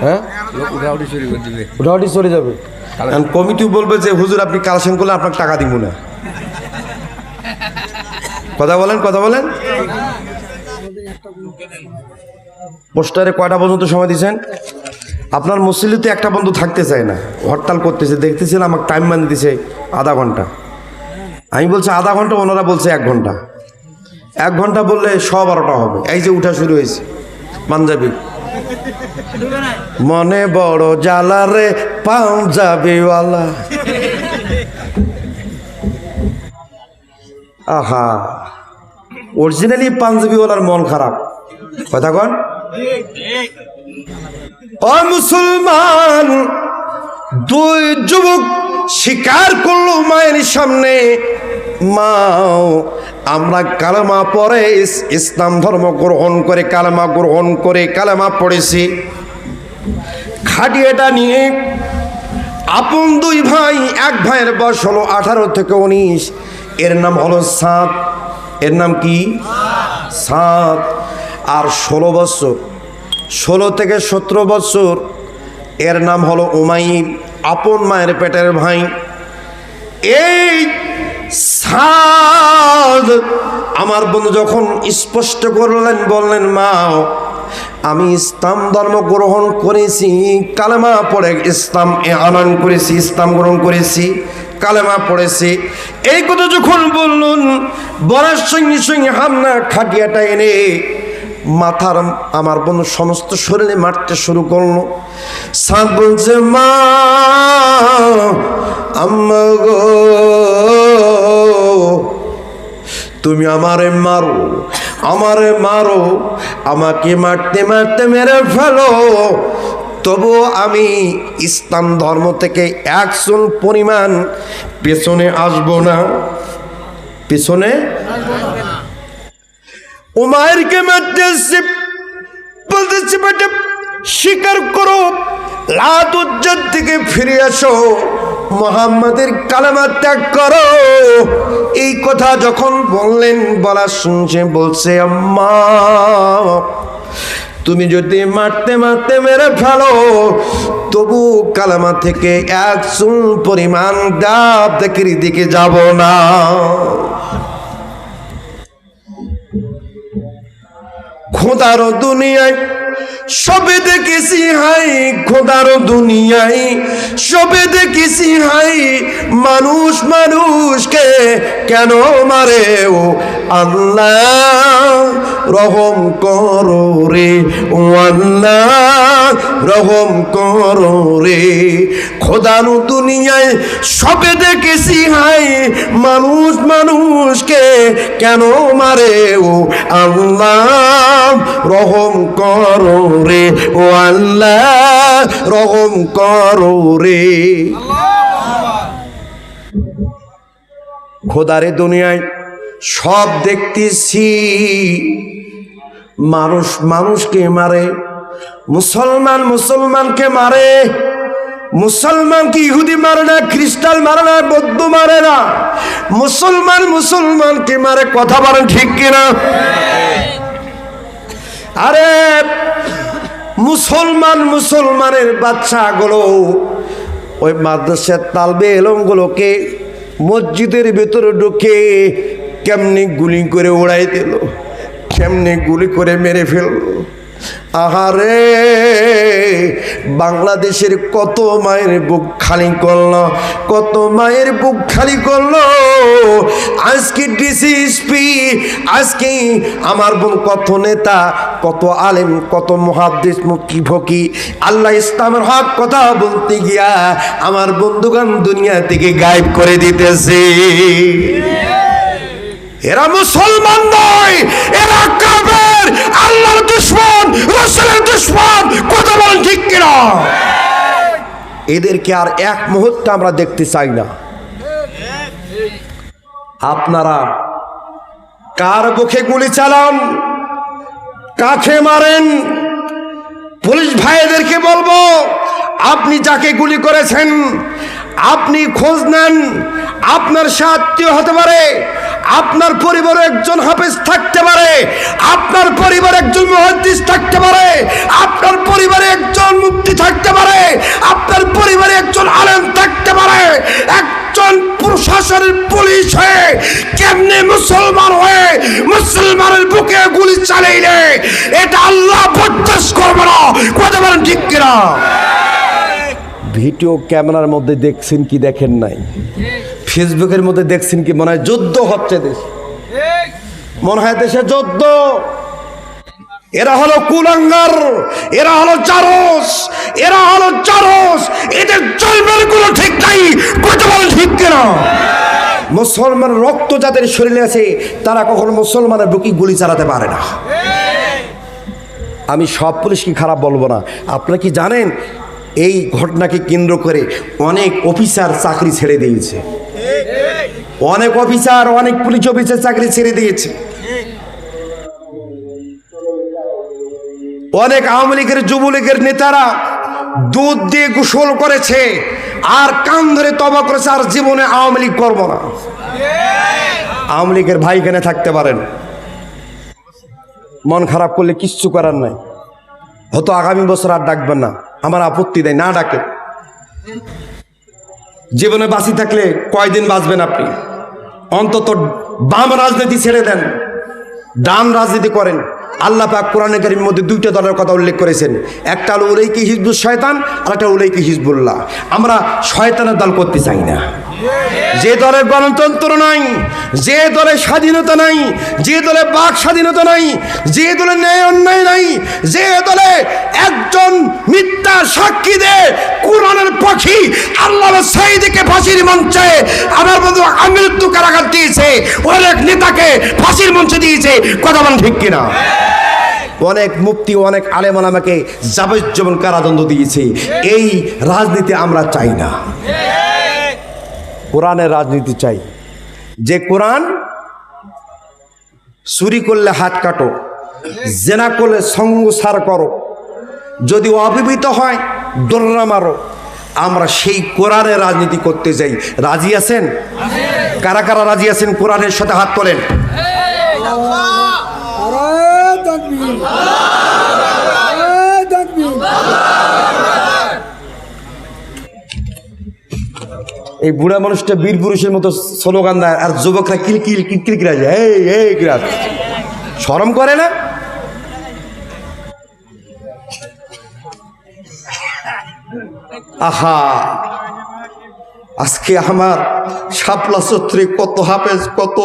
হ্যাঁ, উঠাউটি চলে যাবে। কমিটি বলবে যে হুজুর আপনি কালেকশন করলে আপনাকে টাকা দিব না। কথা বলেন, কথা বলেন। পোস্টারে কয়টা পর্যন্ত সময় দিয়েছেন? আপনার মসজিদে একটা বন্ধু থাকতে চায় না, হরতাল করতেছে, দেখতেছিলাম আমাকে টাইম বানিয়ে দিছে আধা ঘন্টা। আমি বলছি আধা ঘন্টা, ওনারা বলছে 1 ঘন্টা। 1 ঘন্টা বললে 12:30 হবে। এই যে উঠা শুরু হয়েছে পাঞ্জাবি, মনে বড় জ্বালা রে পাঞ্জাবিওয়ালা। আহা, অরিজিনালি পাঞ্জাবিওয়ালার মন খারাপ। কথা কন। ও মুসলমান, 2 যুবক স্বীকার করলো মায়ের সামনে, মাও আমরা কালেমা পড়ে ইসলাম ধর্ম গ্রহণ করে, কালেমা গ্রহণ করে কালেমা পড়েছি। খাটিয়াটা নিয়ে আপন 2 ভাই, এক ভাইয়ের বয়স হলো 18 থেকে 19, এর নাম হলো সাদ। এর নাম কি? সাদ। আর 16 বছর, 16 থেকে 17 বছর, এর নাম হলো উমাইর, আপন মায়ের পেটের ভাই। এই সাদ আমার বন্ধু যখন স্পষ্ট করলেন, বললেন মা আমি ইসলাম ধর্ম গ্রহণ করেছি, কালেমা পড়ে ইসলাম আনয়ন করেছি, ইসলাম গ্রহণ করেছি, কালেমা পড়েছি, এই কথা যখন বললেন, বলার সঙ্গে সঙ্গে হামনা খাটিয়াটা এনে মাথার আমার বন্ধু সমস্ত শরীরে মারতে শুরু করলো। সাদ বলছে মা আম্মা গো, তুমি আমারে মারো, আমারে মারো, আমাকে মারতে মারতে মেরে ফেলো, তবুও আমি ইসলাম ধর্ম থেকে 1 পরিমাণ পেছনে আসবো না, পেছনে উমাইরকে মারতেছে, বলতেছে বেটা স্বীকার করো, লাত উজ্জাত থেকে ফিরে আসো, মুহাম্মাদের কালেমা ত্যাগ করো। এই কথা যখন বললেন, বলা শুনছে, বলছে আম্মা তুমি যদি মারতে মারতে মেরে ফেলো, তবু কালেমা থেকে 1 পরিমাণ ডাব দেখের দিকে যাব না। খোদার দুনিয়ায় সবে দেখেছি হাই, খোদার দুনিয়ায় সবে দেখেছি হাই, মানুষ মানুষকে কেন মারে, ও আল্লাহ রহম করো রে, ও আল্লাহ রহম করো রে। খোদার দুনিয়ায় সবে দেখেছি হাই, মানুষ মানুষকে কেন মারে, ও আল্লাহ রহম করো রে, ও আল্লাহ রহম করো রে। খোদারে দুনিয়ায় সব দেখতেছি, মানুষ মানুষকে মারে, মুসলমান মুসলমানকে মারে, মুসলমান কি ইহুদি মারে না, খ্রিস্টান মারে না, বৌদ্ধ মারে না, মুসলমান মুসলমানকে মারে। কথা বলেন ঠিক কিনা? আরে মুসলমান মুসলমানের বাচ্চাগুলো ওই মাদ্রাসার তালবে এলমগুলোকে মসজিদের ভেতরে ঢুকে কেমনি গুলি করে উড়াই দিল, কেমনি গুলি করে মেরে ফেললো। আহারে বাংলাদেশের কত মায়ের বুক খালি করলো, কত মায়ের বুক খালি করলো। আজকে ডিসিএসপি, আজকে আমার বোন কত নেতা, কত আলেম, কত মুহাদ্দিস, মুফতি ফকি আল্লাহ ইসলামের হক কথা বলতে গিয়া আমার বন্ধুগণ দুনিয়া থেকে গায়েব করে দিতেছে। এরা মুসলমান নয়, এরা কাফের, আল্লাহর দুশমন, রাসূলের দুশমন। কথা বলেন ঠিক কিনা? এদেরকে আর 1 মুহূর্ত আমরা দেখতে চাই না। আপনারা কার বুকে গুলি চালান, কাকে মারেন, পুলিশ ভাইদেরকে বলবো আপনি যাকে গুলি করেছেন আপনি খোঁজ নেন, আপনার সে আত্মীয় হতে পারে, আপনার পরিবারে একজন হাফেজ থাকতে পারে, আপনার পরিবারে একজন মুহাদ্দিস থাকতে পারে, আপনার পরিবারে একজন মুফতি থাকতে পারে, আপনার পরিবারে একজন আলেম থাকতে পারে। একজন প্রশাসনের পুলিশ হয়ে কেমনে মুসলমান হয়ে মুসলমানের বুকে গুলি চালাইলে এটা আল্লাহ বরদাস্ত করবে না। কথা বলেন ঠিক কিনা? ভিডিও ক্যামেরার মধ্যে দেখছেন কি দেখেন নাই? ফেসবুকের মধ্যে দেখছেন কি? মনে হয় যুদ্ধ হচ্ছে দেশে, মনে হয় দেশে যুদ্ধ। এরা হলো কুলাঙ্গার, এরা হলো জারস, এরা হলো জারস। এদের জন্মের কোনো ঠিক নাই। কথা বলেন ঠিক কিনা? মুসলমান রক্ত যাদের শরীরে আছে তারা কখনো মুসলমানের বুকে গুলি চালাতে পারে না। আমি সব পুলিশকে খারাপ বলবো না। আপনারা কি জানেন এই ঘটনাকে কেন্দ্র করে অনেক অফিসার চাকরি ছেড়ে দিয়েছে, অনেক অফিসার, অনেক পুলিশ অফিসার চাকরি ছেড়ে দিয়েছে। অনেক আওয়ামী লীগের যুবলীগের নেতারা দুধ দিয়ে গোসল করেছে আর কান ধরে তওবা করেছে, আর জীবনে আওয়ামী লীগ করবো না। আওয়ামী লীগের ভাই এখানে থাকতে পারেন, মন খারাপ করলে কিচ্ছু করার নাই। হয়তো আগামী বছর আর ডাকবেন না, আমার আপত্তি দেয় না, ডাকে। জীবনে বাঁচি থাকলে কয়দিন বাঁচবেন আপনি? অন্তত বাম রাজনীতি ছেড়ে দেন, ডান রাজনীতি করেন। আল্লাহ পাক কোরআনে কারীমের মধ্যে দুইটা দলের কথা উল্লেখ করেছেন, একটা হলো উলাইকা হিজবুশ শয়তান আর একটা উলাইকা হিজবুল্লাহ। আমরা শয়তানের দল করতে চাই না। যে দলে গণতন্ত্র নাই, যে দলে স্বাধীনতা নাই, যে দলে বাক স্বাধীনতা নাই, যে দলে ন্যায় অন্যায় নাই, যে দলে একজন মিথ্যা সাক্ষী দে কোরআনের পাখি আল্লাহর সাইদিকে ফাঁসির মঞ্চে আমার বন্ধু আমৃত্যু কারাগার দিয়েছে, অনেক নেতাকে ফাঁসির মঞ্চে দিয়েছে। কথা বলেন ঠিক কিনা? অনেক মুফতি, অনেক আলেম ওলামাকে যাবজ্জীবন কারাদণ্ড দিয়েছে। এই রাজনীতি আমরা চাই না, কোরআনের রাজনীতি চাই। যে কোরআন চুরি করলে হাত কাটো, জেনা করলে সঙ্গসার করো, যদি অবিবাহিত হয় দোররা মারো, আমরা সেই কোরআনের রাজনীতি করতে যাই। রাজি আছেন? কারা কারা রাজি আছেন কোরআনের সাথে? হাত তোলেন। এই বুড়া মানুষটা বীর পুরুষের মতো স্লোগান দেয় আর যুবকরা কিলকিল কিলকিল কিরা যায়। এই কিরা শরম করে না? আহা, আজকে আমার শাপলা চত্রে কত হাফেজ, কত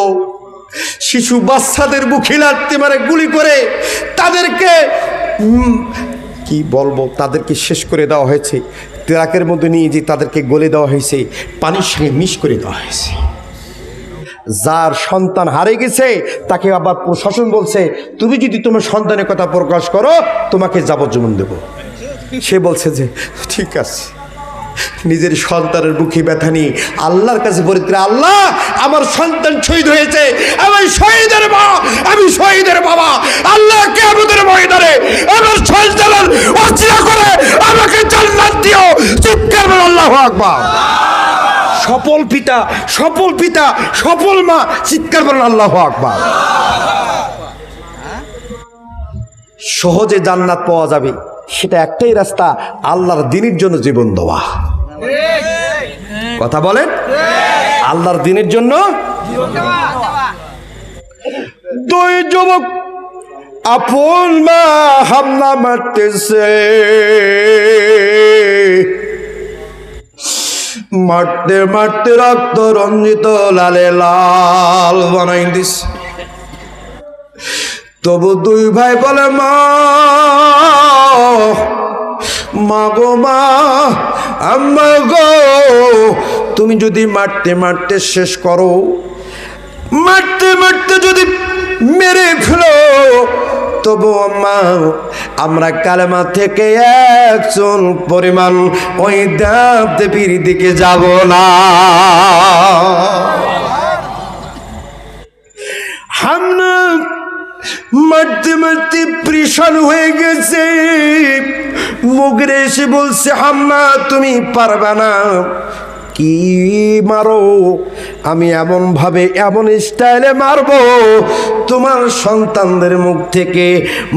শিশু বাচ্চাদের বুকে লাথি মারে গুলি করে তাদেরকে কি বলবো, তাদেরকে শেষ করে দেওয়া হয়েছে। ট্রাকের মধ্যে নিয়ে যে তাদেরকে গলে দেওয়া হয়েছে, পানির সঙ্গে মিশ করে দেওয়া হয়েছে। যার সন্তান হারিয়ে গেছে তাকে আবার প্রশাসন বলছে তুমি যদি তোমার সন্তানের কথা প্রকাশ করো তোমাকে যাবজ্জীবন দেব। সে বলছে যে ঠিক আছে। নিজের সন্তানের বুকে ব্যথা নিয়ে আল্লাহর কাছে বলতে, আল্লাহ আমার সন্তান শহীদ হয়েছে, আমি শহীদের মা, আমি শহীদের বাবা, আল্লাহ কিয়ামতের ময়দানে আমার সন্তানের ওসিলা করে আমাকে জান্নাত দিও। চিৎকার করে আল্লাহু আকবার। সফল পিতা, সফল পিতা, সফল মা, চিৎকার করেন আল্লাহু আকবার। সহজে জান্নাত পাওয়া যাবে সেটা একটাই রাস্তা, আল্লাহর দ্বীনের জন্য জীবন দেওয়া। কথা বলেন, আল্লাহর দ্বীনের জন্য। দুই যুবক আপন মা হামলা মারতেছে, মারতে মারতে রক্ত রঞ্জিত লালে লাল বানাই দিস। তবু দুই ভাই বলে মা, মা গো মা, আম্মা গো, তুমি যদি মারতে মারতে শেষ করো, মারতে মারতে যদি মেরে ফেলো, তবু আম্মা আমরা কালেমা থেকে একজন পরিমাণ ওই দেবদেবীর দিকে যাব না। হামনা মারতে মারতে পরেশান হয়ে গেছে, মুগরে এসে বলছে হাম্মা তুমি পারবে না। কি মারো, আমি এমন ভাবে এমন স্টাইলে মারবো তোমার সন্তানদের মুখ থেকে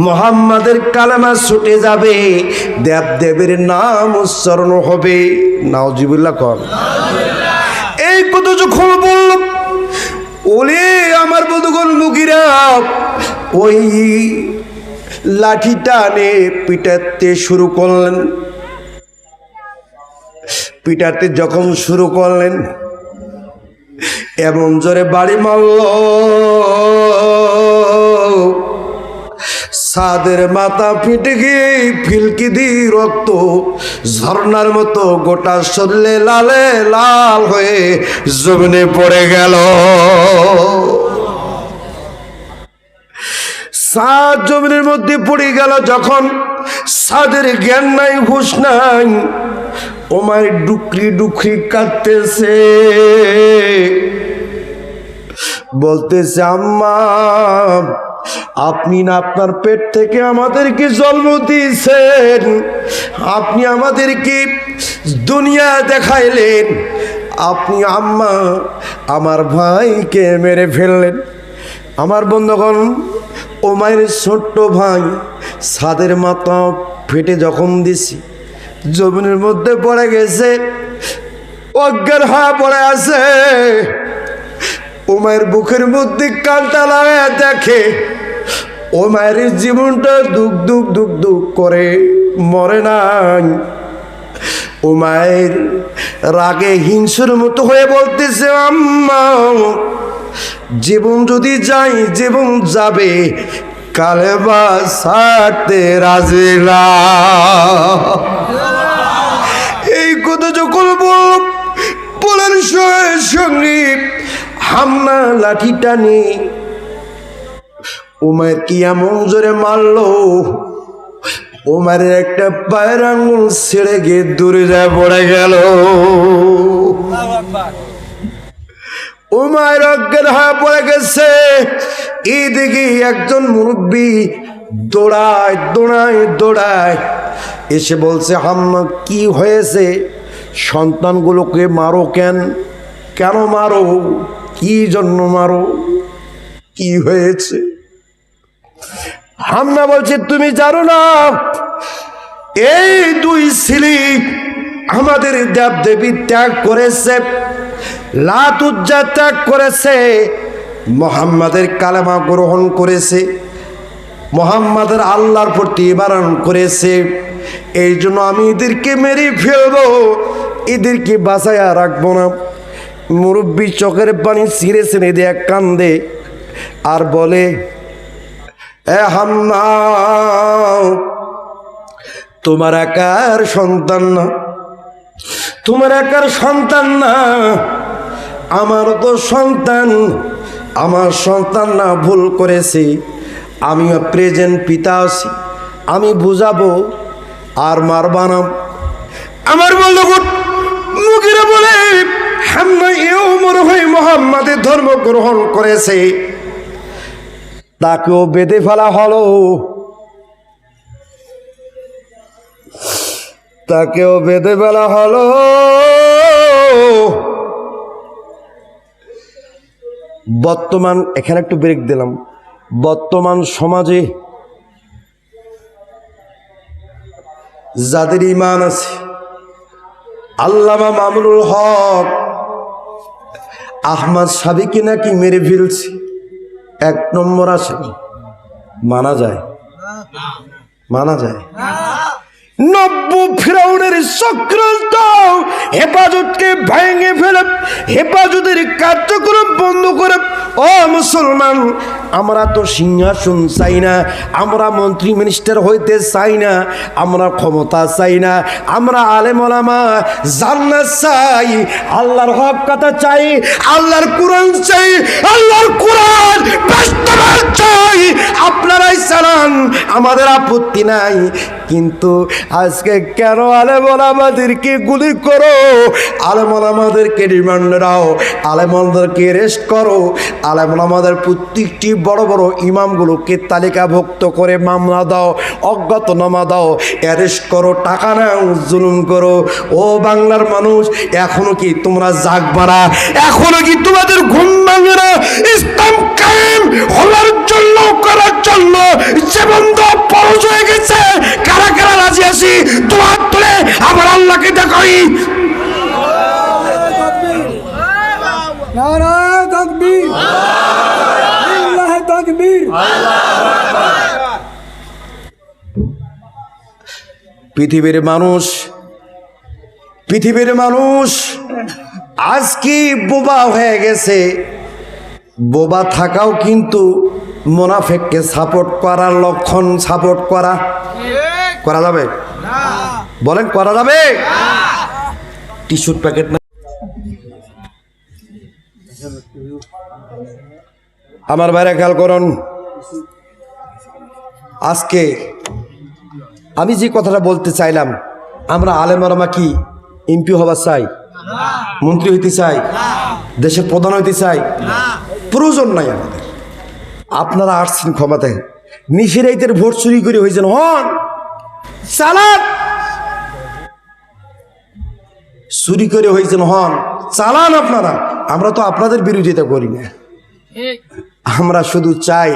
মুহাম্মাদের কালেমা ছুটে যাবে, দেবদেবের নাম উচ্চারণ হবে। নাউজুবিল্লাহ কর। এই কথা যখন বলল, ওলে আমার বন্ধুগণ মুগিরা ওই লাঠি টানে পিটাতে শুরু করলেন। পিটাতে যখন শুরু করলেন, এমন জোরে বাড়ি মারল, সাদের মাথা ফেটে গিয়ে ফিলকি দিয়ে রক্ত ঝর্ণার মতো গোটা শরীরে লালে লাল হয়ে জমিনে পড়ে গেল। সাদ জমিনের মধ্যে পড়ে গেল। যখন সাদের জ্ঞান নাই, হুঁশ নাই, ওমায় ডুকরি ডুকরি কাঁদতেছে, বলতেছে আম্মা আপনি না আপনার পেট থেকে আমাদেরকে জন্ম দিয়েছেন, আপনি আমাদেরকে দুনিয়া দেখাইলেন, আপনি আম্মা আমার ভাইকে মেরে ফেললেন। আমার বন্ধুগণ, ওমায়ের ছোট্ট ভাই সাদের মাথা ফেটে যখন দিছি জমিনের মধ্যে পড়ে গেছে, অজ্ঞান হয়ে পড়ে আছে। ওমায়ের বুকের মধ্যে কানটা লাগায় দেখে ও মায়ের জীবনটা দুঃখ দুঃখ দুঃখ দুঃখ করে মরে নাই। ও মায়ের রাগে হিংসুর মতো হয়ে বলতেছে আম্মা জীবন যদি যাই জীবন যাবে, কালেমা ছাড়তে রাজি না। এই কথা যখন বলার সঙ্গে হামনা লাঠি টানি উমায়ের কি এমন জোরে মারলো, উমারের একটা পায়ের আঙুল ছেড়ে গিয়ে দূরে যায় পড়ে গেল। উমায়ের অজ্ঞান হয়ে পড়ে গেছে। এইদিকে একজন মুরব্বী দৌড়ায় দৌড়ায় দৌড়ায় এসে বলছে আম্মা কি হয়েছে, সন্তানগুলোকে মারো কেন, কেন মারো, কি জন্য মারো, কি হয়েছে? হামনা বলছে তুমি জানো না এই দুই ছেলে আমাদের দেব দেবী ত্যাগ করেছে, লাত উজ্জা ত্যাগ করেছে, মুহাম্মাদের কালেমা গ্রহণ করেছে, মুহাম্মাদের আল্লাহর প্রতি বারণ করেছে। এই জন্য আমি এদেরকে মেরে ফেলবো, এদেরকে বাঁচাইয়া রাখবো না। মুরব্বী চোখের পানি ছিঁড়ে ছিঁড়ে দিয়ে কান্দে আর বলে এ হাম্মা তোমার একার সন্তান না, তোমার একার সন্তান না, আমার তো সন্তান, আমার সন্তান না ভুল করেছে, আমিও প্রেজেন্ট পিতা আছি, আমি বুঝাবো আর মারবা না। আমার বন্ধুগণ মুগিরা বলে হামনা এও মনে হয় মুহাম্মাদের ধর্ম গ্রহণ করেছে, তাকেও বেঁধে ফেলা হলো, তাকেও বেঁধে ফেলা হলো। বর্তমান এখানে একটু ব্রেক দিলাম। বর্তমান সমাজে যাদের ঈমান আছে, আল্লামা মামুনুল হক আহমদ সাবিকে নাকি মেরে ফেলছে, এক নম্বর আসেনি, মানা যায়, মানা যায়। নব্বই ফিরাউনের চক্রান্ত হেফাজতকে ভেঙে ফেলে হেফাজতের কার্যক্রম বন্ধ করে, ও মুসলমান আমরা তো সিংহাসন চাই না, আমরা মন্ত্রী মিনিস্টার হইতে চাই না, আমরা ক্ষমতা চাই না, আমরা আলেম ওলামা জান্নাত চাই, আল্লাহর হক কথা চাই, আল্লাহর কোরআন চাই, আল্লাহর কোরআন বাস্তবায়ন চাই। আপনারাই চালান, আমাদের আপত্তি নাই, কিন্তু আজকে কেন আলেম ওলামাদেরকে গুলি করো, আলেম ওলামাদেরকে রিমান্ড দাও, আলেম ওলামাদেরকে অ্যারেস্ট করো, আলেম ওলামাদের প্রত্যেকটি বড় বড় ইমামগুলোকে তালিকাভুক্ত করে মামলা দাও, অজ্ঞাতনামা দাও, অ্যারেস্ট করো, টাকা নাও, জুলুম করো। ও বাংলার মানুষ, এখনো কি তোমরা জাগবা না? এখনো কি তোমাদের ঘুম ভাঙে না? ইসলাম কায়েম হওয়ার জন্য, করার জন্য জীবন দেওয়া ফরজ হয়ে গেছে। কারা কারা রাজি আছি? তোমার তুলে আমার আল্লাহকে দেখাই। নারায়ে তাকবীর, আল্লাহু তাকবীর। পৃথিবীর মানুষ আজকে বোবা হয়ে গেছে। বোবা থাকাও কিন্তু মুনাফিককে সাপোর্ট করার লক্ষণ। সাপোর্ট করা যাবে? বলেন, করা যাবে? টিস্যুর প্যাকেট না? আমার বাইরে খেয়াল করুন, আজকে আমি যে কথাটা বলতে চাইলাম, আমরা আলেম ওলামা কি এমপি হবার চাই, মন্ত্রী হইতে চাই, দেশের প্রধান হইতে চাই? প্রয়োজন নাই আমাদের। আপনারা আসছেন ক্ষমতায়, নিশিরাইতের ভোট চুরি করে হয়েছেন, হন চালান, চুরি করে হয়েছেন, হন চালান আপনারা। আমরা তো আপনাদের বিরোধিতা করি না, আমরা শুধু চাই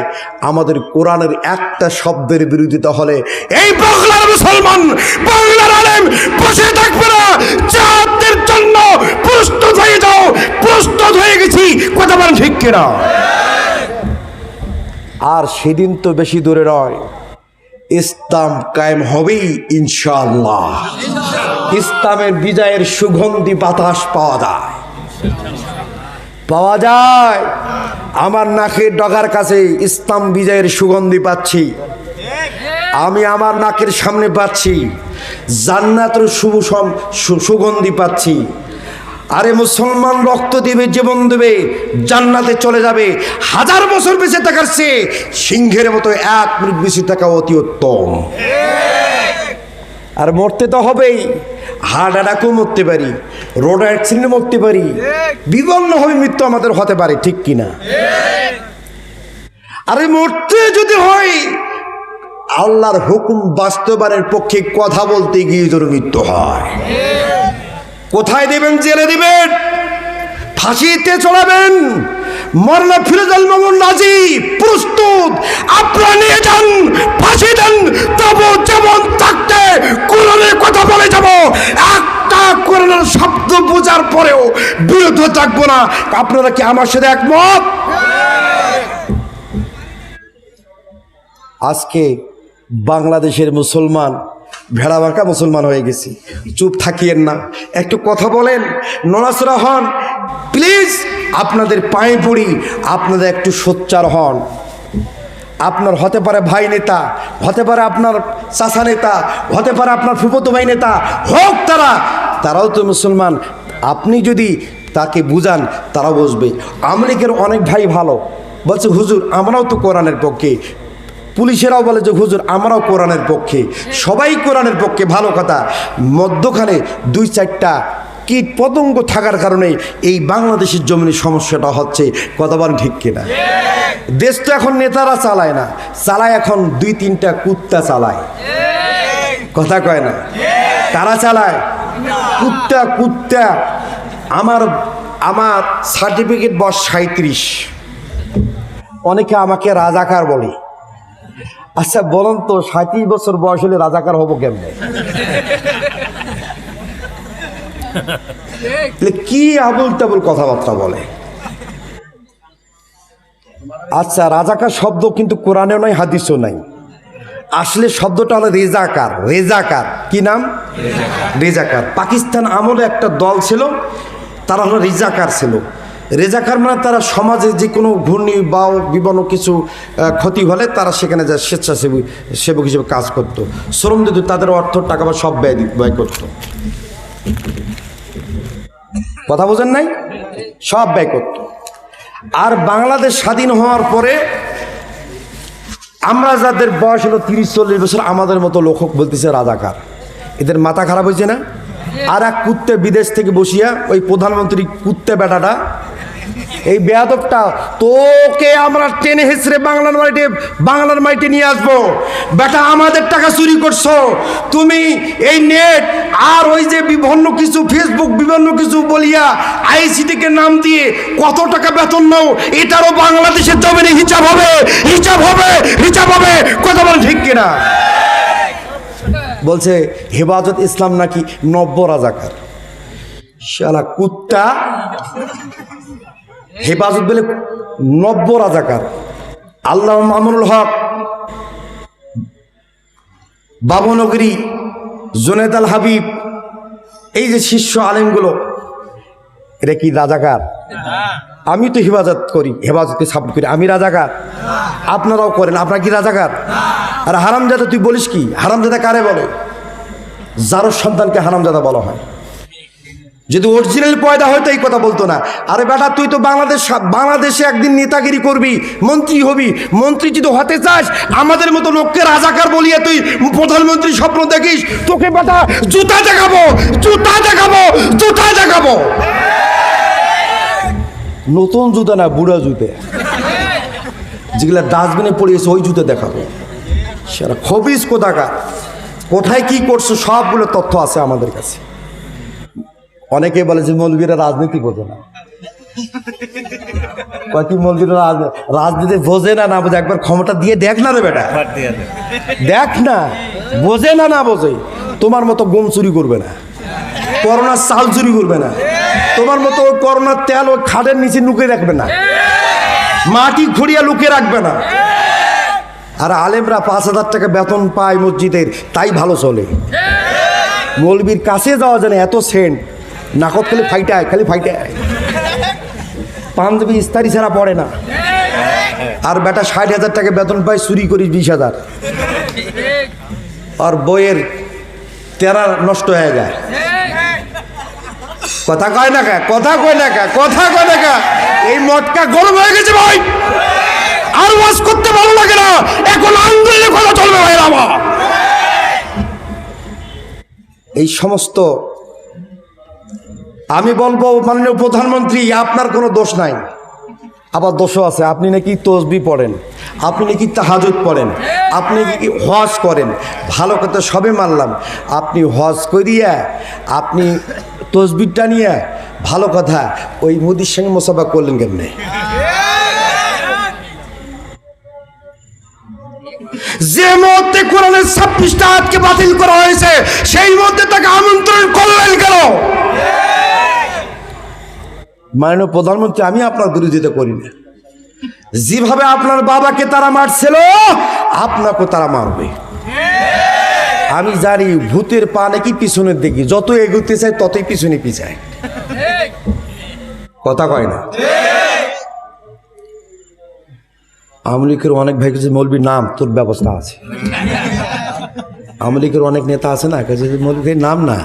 আমাদের কোরআনের একটা শব্দের বিরোধিতা হলে এই বাংলার মুসলমান, বাংলার আলেম বসে থাকবে না। জাহাদের জন্য প্রস্তুত হয়ে যাও। প্রস্তুত হয়ে গেছি, কথা বলেন ঠিক কিনা? আর সেদিন তো বেশি দূরে নয়, ইসলাম কায়েম হবেই ইনশাআল্লাহ। ইসলামের বিজয়ের সুগন্ধি বাতাস পাওয়া যায়। আমার নাকের ডগার কাছে ইসলাম বিজয়ের সুগন্ধি পাচ্ছি। আমি আমার নাকের সামনে পাচ্ছি জান্নাতের সুগন্ধি পাচ্ছি। আরে মুসলমান রক্ত দিবে, জীবন দেবে, জান্নাতে চলে যাবে। 1000 বছর বেঁচে থাকার চেয়ে সিংহের মতো 1 মিনিট বেঁচে থাকা অতি উত্তম। আর মরতে তো হবেই। হার্ট অ্যাটাকও মরতে পারি, রোড অ্যাক্সিডেন্টে মরতে পারি, বিভিন্নভাবে মৃত্যু আমাদের হতে পারে, ঠিক কিনা? আরে মরতে যদি হয়, আল্লাহর হুকুম বাস্তবায়নের পক্ষে কথা বলতে গিয়ে যদি মৃত্যু হয়, কোথায় দেবেন? জেলে দিবেন, ফাঁসিতে চড়াবেন। মরনা ফিরোজাল মামুন রাজি, প্রস্তুত, আপনারা নিয়ে যান, ফাঁসি দেন। তবু যেমন থাকতে কোরআনের কথা বলে যাব। একটা কোরআনের শব্দ বোঝার পরেও বিরত থাকবো না। আপনারা কি আমার সাথে একমত? আজকে বাংলাদেশের মুসলমান ভেড়া বাঁকা মুসলমান হয়ে গেছি। চুপ থাকিয়েন না, একটু কথা বলেন, নড়াচড়া হন প্লিজ। আপনাদের পায়ে পড়ি, আপনাদের একটু সোচ্চার হন। আপনার হতে পারে ভাই নেতা, হতে পারে আপনার চাচা নেতা, হতে পারে আপনার ফুফতো ভাই নেতা, হোক তারাও তো মুসলমান। আপনি যদি তাকে বুঝান, তারা বুঝবে। আওয়ামী লীগের অনেক ভাই ভালো, বলছে হুজুর আমরাও তো কোরআনের পক্ষে। পুলিশেরাও বলে যে হুজুর আমরাও কোরআনের পক্ষে। সবাই কোরআনের পক্ষে, ভালো কথা। মধ্যখানে 2-4টা কীট পতঙ্গ থাকার কারণে এই বাংলাদেশের জমিনে সমস্যাটা হচ্ছে। কথা বলেন ঠিক কিনা? দেশ তো এখন নেতারা চালায় না, চালায় এখন 2-3টা কুত্তা চালায়। কথা কয় না? কারা চালায়? কুত্তা। আমার সার্টিফিকেট বয়স 37। অনেকে আমাকে রাজাকার বলে। আচ্ছা বলুন তো, 37 বছর বয়স হলে রাজাকার হবো কেমনে? কি আবুল তাবুল কথাবার্তা বলে। আচ্ছা, রাজাকার শব্দ কিন্তু কোরআনেও নাই, হাদিসও নাই। আসলে শব্দটা হলো রেজাকার। কি নাম? রেজাকার। পাকিস্তান আমলে একটা দল ছিল, তারা হলো রেজাকার ছিল। রেজাকার মানে তারা সমাজে যে কোনো ঘূর্ণি বা বিভিন্ন কিছু ক্ষতি হলে তারা সেখানে যা সেবক হিসেবে কাজ করতো, শ্রম দিত, তাদের অর্থ টাকা বা সব ব্যয় করতো। কথা বোঝেন নাই? সব ব্যয় করত। আর বাংলাদেশ স্বাধীন হওয়ার পরে আমরা যাদের বয়স হলো 30-40 বছর, আমাদের মতো লোক বলতেছে রাজাকার। এদের মাথা খারাপ হয়েছে না? আর এক কুত্তে বিদেশ থেকে বসিয়া, ওই প্রধানমন্ত্রী কুত্তে বেটাটা, এই বেয়াদবটা, তোকে আমরা টেনে হেসড়ে বাংলার মাটিতে নিয়ে আসবো। বেটা আমাদের টাকা চুরি করছো তুমি, এই নেট আর ওই যে বিভিন্ন কিছু ফেসবুক বিভিন্ন কিছু বলিয়া আইসিটিকে নাম দিয়ে কত টাকা বেতন নাও, এটারও বাংলাদেশের জমিনে হিসাব হবে, হিসাব হবে, হিসাব হবে। কথা বল ঠিক কিনা? বলছে হেফাজত ইসলাম নাকি নব্য রাজাকার। শালা কুত্তা, হেফাজত বলে নব্য রাজাকার। আল্লাহ মামুনুল হক, বাবনগরী, জুনেদ আল হাবিব, এই যে শিষ্য আলেমগুলো, এটা কি রাজাকার? আমি তো হেফাজত করি, হেফাজতকে সাপোর্ট করি, আমি রাজাকার? আপনারাও করেন, আপনারা কি রাজাকার? আর হারামজাদা তুই বলিস কি? হারামজাদা কারে বলে? যারও সন্তানকে হারামজাদা বলা হয়। যদি অরিজিনাল পয়দা হয়তো এই কথা বলতো না। আরে বেটা, তুই তো বাংলাদেশে একদিন নেতাগিরি করবি, মন্ত্রী হবি। মন্ত্রী যদি হতে চাস, আমাদের মতো লোককে রাজাকার বলিয়ে তুই প্রধানমন্ত্রী স্বপ্ন দেখিস, তোকে বেটা জুতা দেখাবো, জুতা দেখাবো, জুতা দেখাবো। নতুন জুতা না, বুড়া জুতে, যেগুলা ডাস্টবিনে পড়িয়েছে ওই জুতে দেখাবো। সেটা খবিস কোথাকার, কোথায় কি করছো সবগুলো তথ্য আছে আমাদের কাছে। অনেকে বলে যে মৌলবীরা রাজনীতি বোঝে না। কি মৌলবীরা রাজনীতি বোঝে না? না বোঝে, একবার ক্ষমতা দিয়ে দেখ না রে বেটা, দেখ না, বোঝে না, না বোঝে। তোমার মতো গম চুরি করবে না, করোনার চাল চুরি করবে না, তোমার মতো করোনার তেল ওই খাটের নিচে লুকে রাখবে না, মাটি খড়িয়া লুকে রাখবে না। আর আলেমরা 5,000 টাকা বেতন পায় মসজিদের, তাই ভালো চলে। মৌলবীর কাছে যাওয়া যায় না, এত সেন্ট, নাকত খালি ফাইটায়, খালি ফাইটায়, পাঞ্জাবি ইস্তারি ছাড়া পড়ে না। আর বেটা 60,000 টাকা বেতন পায়, চুরি করিস 20,000, আর বইয়ের তেরা নষ্ট হয়ে যায়। কথা কয় না কা, কথা কয় না কা, কথা কয় না কা। এই মটকা গরম হয়ে গেছে ভাই, আর ওয়াজ করতে ভালো লাগে না, এখন আন্দোলনে কথা চলবে ভাই আমার। এই সমস্ত আমি বলবো, মাননীয় প্রধানমন্ত্রী, আপনার কোনো দোষ নাই। আবার দোষও আছে, আপনি নাকি তসবি পড়েন, আপনি নাকি তাহাজ্জুদ পড়েন, আপনি কি হজ করেন। ভালো কথা, সবে মানলাম। আপনি হজ করিয়া, আপনি তসবিরটা নিয়ে, ভালো কথা, ওই মোদির সঙ্গে মোসাফা করলেন কেমনে? যে মধ্যে কোরআনের 26টা আয়াতকে বাতিল করা হয়েছে, সেই মধ্যে তাকে আমন্ত্রণ করলেন কেন? মাননীয় প্রধানমন্ত্রী, আমি আপনার বিরোধিতা করি না। যেভাবে আপনার বাবাকে তারা মারছিল, আপনাকে তারা মারবে। আমি জানি ভূতের পা নাকি পিছনের দিকে, যত এগোতে চায় ততই পিছনে পিছায়। কথা কয় না? আওয়ামী লীগের অনেক ভাই কাছে মৌলবীর নাম, তোর ব্যবস্থা আছে। আওয়ামী লীগের অনেক নেতা আছে না, কাছে মৌলবীর নাম না।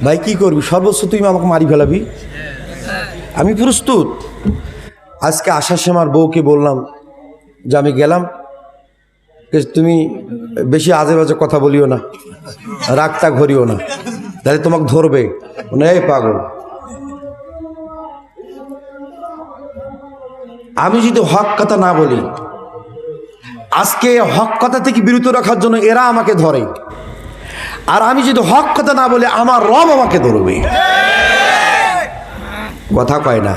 ভাই কি করবি, সর্বোচ্চ তুই আমাকে মারি ফেলাবি, আমি প্রস্তুত। আজকে আসার সময় আমার বউকে বললাম যে আমি গেলাম, তুমি বেশি আজে বাজে কথা বলিও না, রাগটা ঘরিও না, তাহলে তোমাকে ধরবে। এই পাগল, আমি যদি হক কথা না বলি, আজকে হক কথা থেকে বিরত রাখার জন্য এরা আমাকে ধরে, আর আমি যদি হক কথা না বলি, আমার রব আমাকে ধরবে। কথা কয় না?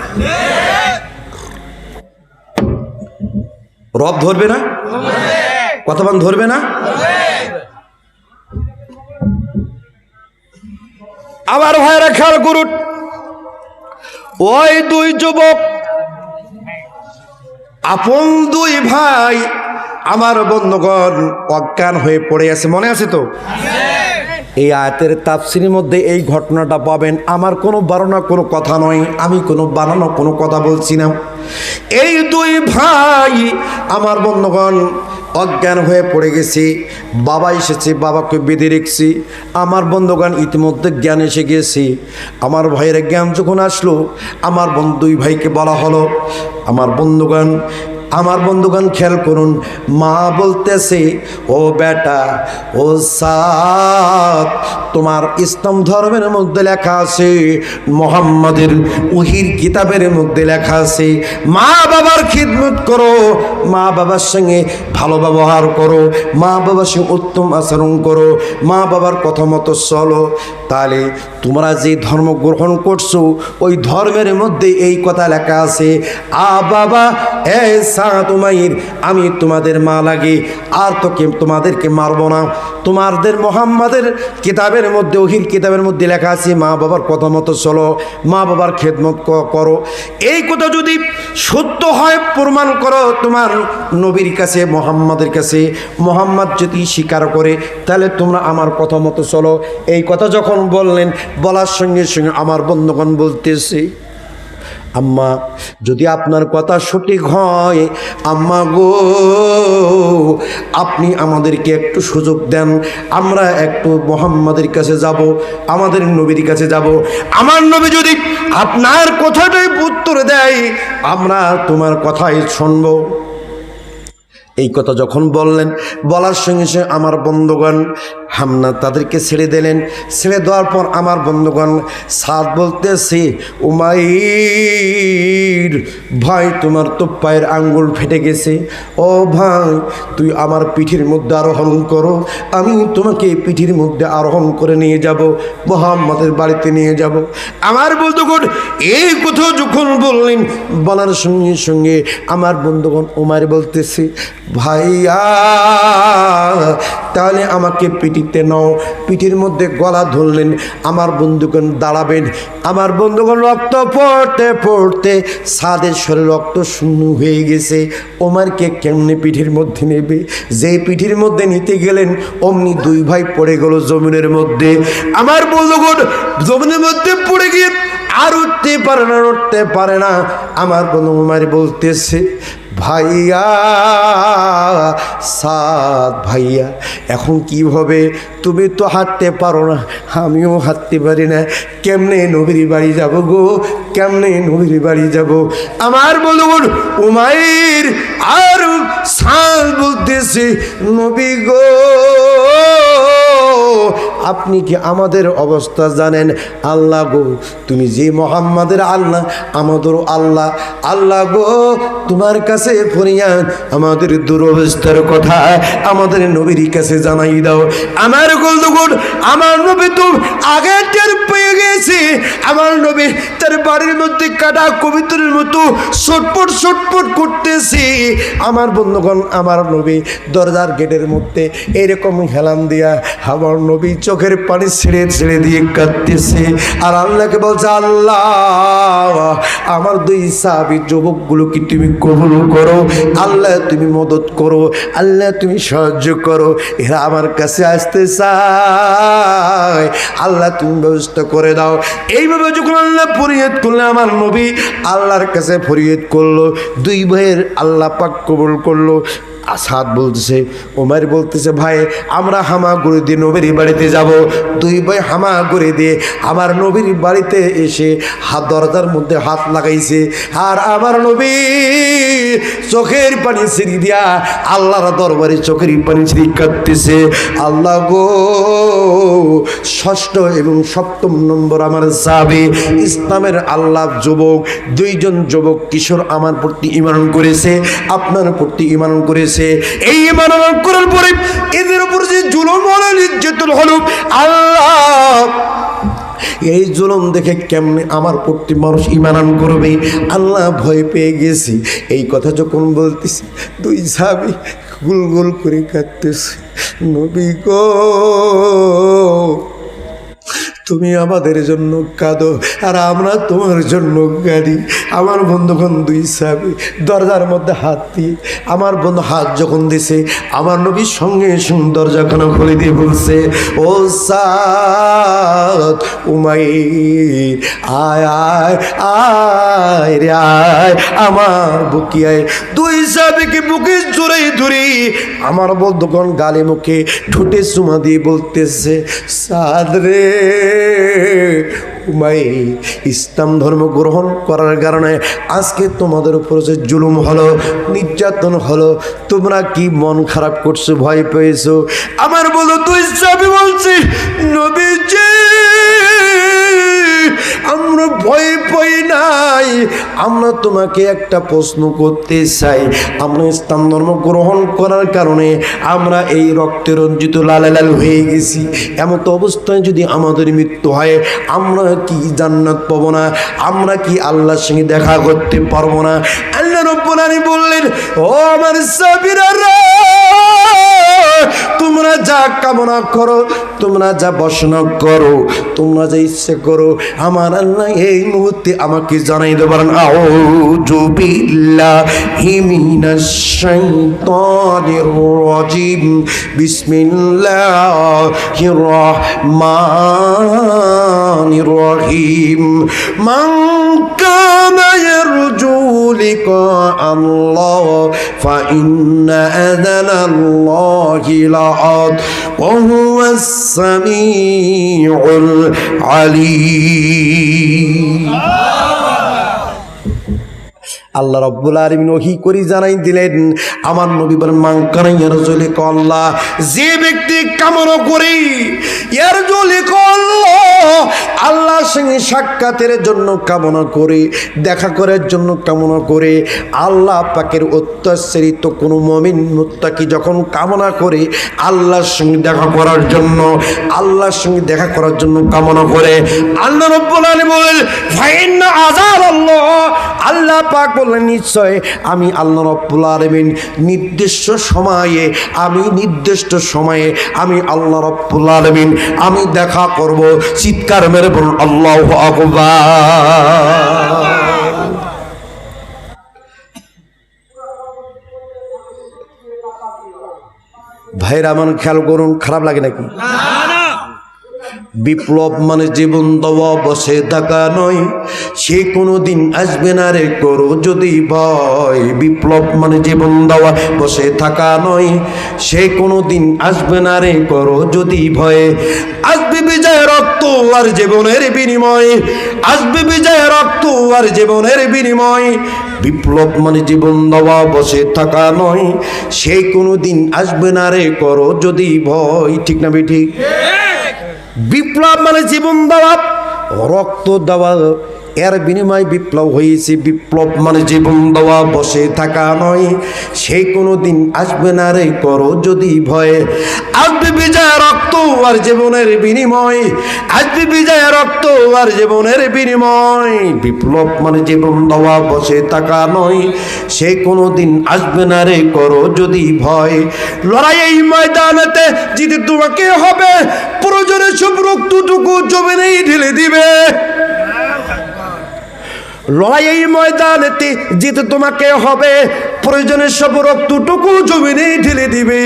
রব ধরবে না? কথা বান ধরবে না? আবার ভাইরা খেয়াল করুন, ওই দুই যুবক, আপন দুই ভাই, আমার বন্ধুগণ, অজ্ঞান হয়ে পড়ে আছে, মনে আছে তো? এই আয়াতের তাফসীরের মধ্যে এই ঘটনাটা পাবেন। আমার কোনো বানানো কোনো কথা নয়, আমি কোনো বানানো কোনো কথা বলছি না। এই দুই ভাই, আমার বন্ধুগণ, অজ্ঞান হয়ে পড়ে গেছি। বাবা এসেছে, বাবাকে বেঁধে রেখেছি। আমার বন্ধুগণ, ইতিমধ্যে জ্ঞান এসে গেছি। আমার ভাইয়ের জ্ঞান যখন আসলো, আমার দুই ভাইকে বলা হলো, আমার বন্ধুগণ, আমার বন্ধুগণ খেয়াল করুন, মা বলতেছে, ও বেটা, ও সাদ, তোমার ইসলাম ধর্মের মধ্যে লেখা আছে, মুহাম্মাদের ওহীর কিতাবের মধ্যে লেখা আছে, মা বাবার খিদমত করো, মা বাবার সঙ্গে ভালো ব্যবহার করো, মা বাবার সঙ্গে উত্তম আচরণ করো, মা বাবার কথা মতো চলো। তাহলে তোমরা যে ধর্ম গ্রহণ করছো ওই ধর্মের মধ্যে এই কথা লেখা আছে, বাবা এ সাদ উমাইর, আমি তোমাদের মা লাগি, আর তোমাদেরকে মারবো না। তোমাদের মুহাম্মাদের কিতাবের মধ্যে, ওহীর কিতাবের মধ্যে লেখা আছে, মা বাবার কথা মতো চলো, মা বাবার খেদমত করো। এই কথা যদি সত্য হয় প্রমাণ করো তোমার নবীর কাছে, মুহাম্মাদের কাছে। মুহাম্মদ যদি স্বীকার করে তাহলে তোমরা আমার কথা মতো চলো। এই কথা যখন বললেন, বলার সঙ্গে সঙ্গে আমার বন্ধুগণ বলতেছে, আম্মা যদি আপনার কথা সঠিক হয়, আম্মা গো আপনি আমাদেরকে একটু সুযোগ দেন, আমরা একটু মুহাম্মাদের কাছে যাব, আমাদের নবীর কাছে যাব। আমার নবী যদি আপনার কথাটাই উত্তর দেয়, আমরা তোমার কথাই শুনবো। এই কথা যখন বললেন, বলার সঙ্গে সঙ্গে আমার বন্ধুগণ হামনা তাদেরকে ছেড়ে দিলেন। ছেড়ে দেওয়ার পর আমার বন্ধুগণ সাদ বলতেছে, উমাইর ভাই, তোমার তো পায়ের আঙ্গুল ফেটে গেছে, ও ভাই তুই আমার পিঠের মধ্যে আরোহণ করো, আমি তোমাকে পিঠের মধ্যে আরোহণ করে নিয়ে যাব, মুহাম্মাদের বাড়িতে নিয়ে যাব। আমার বন্ধুগণ এই কথা যখন বললেন, বলার সঙ্গে সঙ্গে আমার বন্ধুগণ উমাইর বলতেছে, ভাইয়া তাহলে আমাকে পিটিতে নাও। পিঠির মধ্যে গলা ধরলেন, আমার বন্ধুগণ দাঁড়াবেন। আমার বন্ধুগণ রক্ত পড়তে পড়তে সাদের শরীর রক্ত শূন্য হয়ে গেছে। ওমারকে কেমনে পিঠির মধ্যে নেবে? যেই পিঠির মধ্যে নিতে গেলেন অমনি দুই ভাই পড়ে গেল জমিনের মধ্যে। আমার বন্ধুগণ জমিনের মধ্যে পড়ে গিয়ে আর উঠতে পারে না, উঠতে পারে না। আমার বন্ধু উমার বলতেছে, ভাইয়া সাদ ভাইয়া, এখন কি হবে? তুমি তো হাঁটতে পারো না, আমিও হাঁটতে পারি না, কেমনে নবীর বাড়ি যাব গো, কেমনে নবীর বাড়ি যাব? আমার বলুন উমাইর আর সাদ বলতেছে, নবী গো আপনি কি আমাদের অবস্থা জানেন? আল্লাহ গো তুমি যে মুহাম্মাদের আল্লাহ, আমাদেরও আল্লাহ। আল্লাহ গো তোমার কাছে ফরিয়াদ, আমাদের দুরবস্থার কথা আমাদের নবীর কাছে জানাই দাও। আমার বন্ধুগণ আমার নবী তো আগে টের পেয়ে গেছে। আমার নবী তার বাড়ির মধ্যে কাটা কবিতরের মতো ছটপট ছটপট করতেছে। আমার বন্ধুগণ আমার নবী দরজার গেটের মধ্যে এরকম হেলান দিয়া আমার নবী চোখের পানি ছেড়ে ছেড়ে দিয়ে কাঁদতেছে। আর আল্লাহকে বলছে, আল্লাহ আমার দুই সাহাবী যুবকগুলোকে তুমি কবুল করো, আল্লাহ তুমি মদত করো, আল্লাহ তুমি সাহায্য করো, এরা আমার কাছে আসতে চায়, আল্লাহ তুমি ব্যবস্থা করে দাও। এইভাবে যখন আল্লাহ ফরিয়াদ করলে, আমার নবী আল্লাহর কাছে ফরিয়াদ করলো, দুই ভাইয়ের আল্লাহ পাক কবুল করলো। সাদ বলতেছে, ওমর বলতেছে, ভাই আমরা হামাগুড়ি দিয়ে নবীর বাড়িতে যাব। দুই ভাই হামাগুড়ি দিয়ে আমার নবীর বাড়িতে এসে হাত দরজার মধ্যে হাত লাগাইছে। আর আমার নবী চোখের পানি ছিঁড়ি দিয়া আল্লাহর দরবারে চোখের পানি ছিঁড়ি কাঁদতেছে। আল্লাহ গো ষষ্ঠ এবং সপ্তম নম্বর আমার সাহাবী ইসলামের আল্লাহ যুবক, দুইজন যুবক কিশোর আমার প্রতি ঈমান করেছে, আপনার প্রতি ঈমান করেছে। এই ঈমান করার পরে এদের উপর যে জুলুম হলো, নির্যাতন হলো, আল্লাহ এই জুলুম দেখে কেমনে আমার প্রতি মানুষ ঈমান করবে, আল্লাহ ভয় পেয়ে গেছি। এই কথা যখন বলতেছি দুই সাহাবী গুল গুল করে কাঁদতেছে, নবী গো তুমি আমাদের জন্য কাঁদো আর আমরা তোমার জন্য কাঁদি। আমার বন্ধুগণ দুই সাহাবী দরজার মধ্যে হাত দিয়ে, আমার বন্ধু হাত যখন দিছে আমার নবীর সঙ্গে সঙ্গে দরজাখানা খুলে দিয়ে বলছে, ও সাদ উমাইর আয় আয় আয় রে আয় আমার বুকি আয়। দুই সাহাবীকে বুকে জোরে ধরে আমার বন্ধুগণ গালে মুখে ঠোঁটে চুমা দিয়ে বলতেছে, সাদ রে উমাই ইসলাম ধর্ম গ্রহণ করার কারণে আজকে তোমাদের উপর যে জুলুম হলো, নির্যাতন হলো, তোমরা কি মন খারাপ করছো, ভয় পেয়েছো? আমার বলো তুই সবই বলছি নবীজি, আমরা ভয় পাই নাই। আমরা তোমাকে একটা প্রশ্ন করতে চাই, আমরা ইসলাম ধর্ম গ্রহণ করার কারণে আমরা এই রক্তে রঞ্জিত লাল লাল হয়ে গেছি, এমন তো অবস্থায় যদি আমাদের মৃত্যু হয় আমরা কি জান্নাত পাবো না? আমরা কি আল্লাহর সঙ্গে দেখা করতে পারবো না? আল্লাহ রাব্বুল আলামিন বললেন, ও আমার সাবিরারা, তোমরা যা কামনা করো, তোমরা যা বাসনা করো, তোমরা যা ইচ্ছে করো, আমার আল্লাহ এই মুহূর্তে আমাকে জানাই দেবেন। আউযু বিল্লাহি মিনাশ শাইতানির রাজিম, বিসমিল্লাহির রহমানির রহিম। মান কানা ইয়ারজু লিকা আল্লাহ ফাইন্না আযালাল্লাহি লাআত ওয়া হুয়াস সামিউল আলীম। আল্লাহ রাব্বুল আলামিন ওহী করে জানাই দিলেন, আমার নবী বলেন, মান কানা ইয়ারজু লিকা আল্লাহ, যে ব্যক্তি কামনা করে ইয়ারজু লিকা আল্লাহ, আল্লাহর সঙ্গে সাক্ষাতের জন্য কামনা করে, দেখা করার জন্য কামনা করে, আল্লাহ পাকের অত্যাচারিত কোনো মুমিন মুত্তাকি যখন কামনা করে আল্লাহর সঙ্গে দেখা করার জন্য, আল্লাহর সঙ্গে দেখা করার জন্য কামনা করে, আল্লাহ রাব্বুল আলামিন বলেন ফাইন্না আযালাল্লাহ, আল্লাহ পাক বললেন নিশ্চয় আমি আল্লাহ রাব্বুল আলামিন নির্দিষ্ট সময়ে, আমি আল্লাহ রাব্বুল আলামিন আমি দেখা করব। চিৎকার মেরে বলুন আল্লাহু আকবার। ভাইরা আমার খেয়াল করুন, খারাপ লাগে নাকি? বিপ্লব মানে জীবন দেওয়া, বসে থাকা নয়, সে কোনো দিন আসবে না রে করো যদি ভয়। বিপ্লব মানে জীবন দেওয়া, বসে থাকা নয়, সে কোনো দিন আসবে না রে করো যদি ভয়। আসবে বিজয় রক্ত আর জীবনের বিনিময়, আসবে বিজয় রক্ত আর জীবনের বিনিময়। বিপ্লব মানে জীবন দেওয়া, বসে থাকা নয়, সে কোনো দিন আসবে না রে করো যদি ভয়। ঠিক না বেঠিক? বিপ্লব মানে জীবন দেওয়া, রক্ত দেওয়া, এর বিনিময় বিপ্লব হয়েছে। বিপ্লব মানে জীবন দেওয়া, বসে থাকা নয়, সে কোনো দিন আসবে না রে করো যদি ভয়। আসবে বিজয় রক্ত আর জীবনের বিনিময়, আসবে বিজয় রক্ত আর জীবনের বিনিময়। বিপ্লব মানে জীবন দেওয়া, বসে থাকা নয়, সে কোনো দিন আসবে না রে করো যদি ভয়। লড়াই এই ময়দানেতে জিতে তোমাকে হবে, প্রয়োজনে সব রক্তটুকু জমিনেই ঢেলে দিবে। লড়াই এই ময়দানেতে জিতে তোমাকে হবে, প্রয়োজনে সব রক্তটুকু জমিনে ঢেলে দিবে।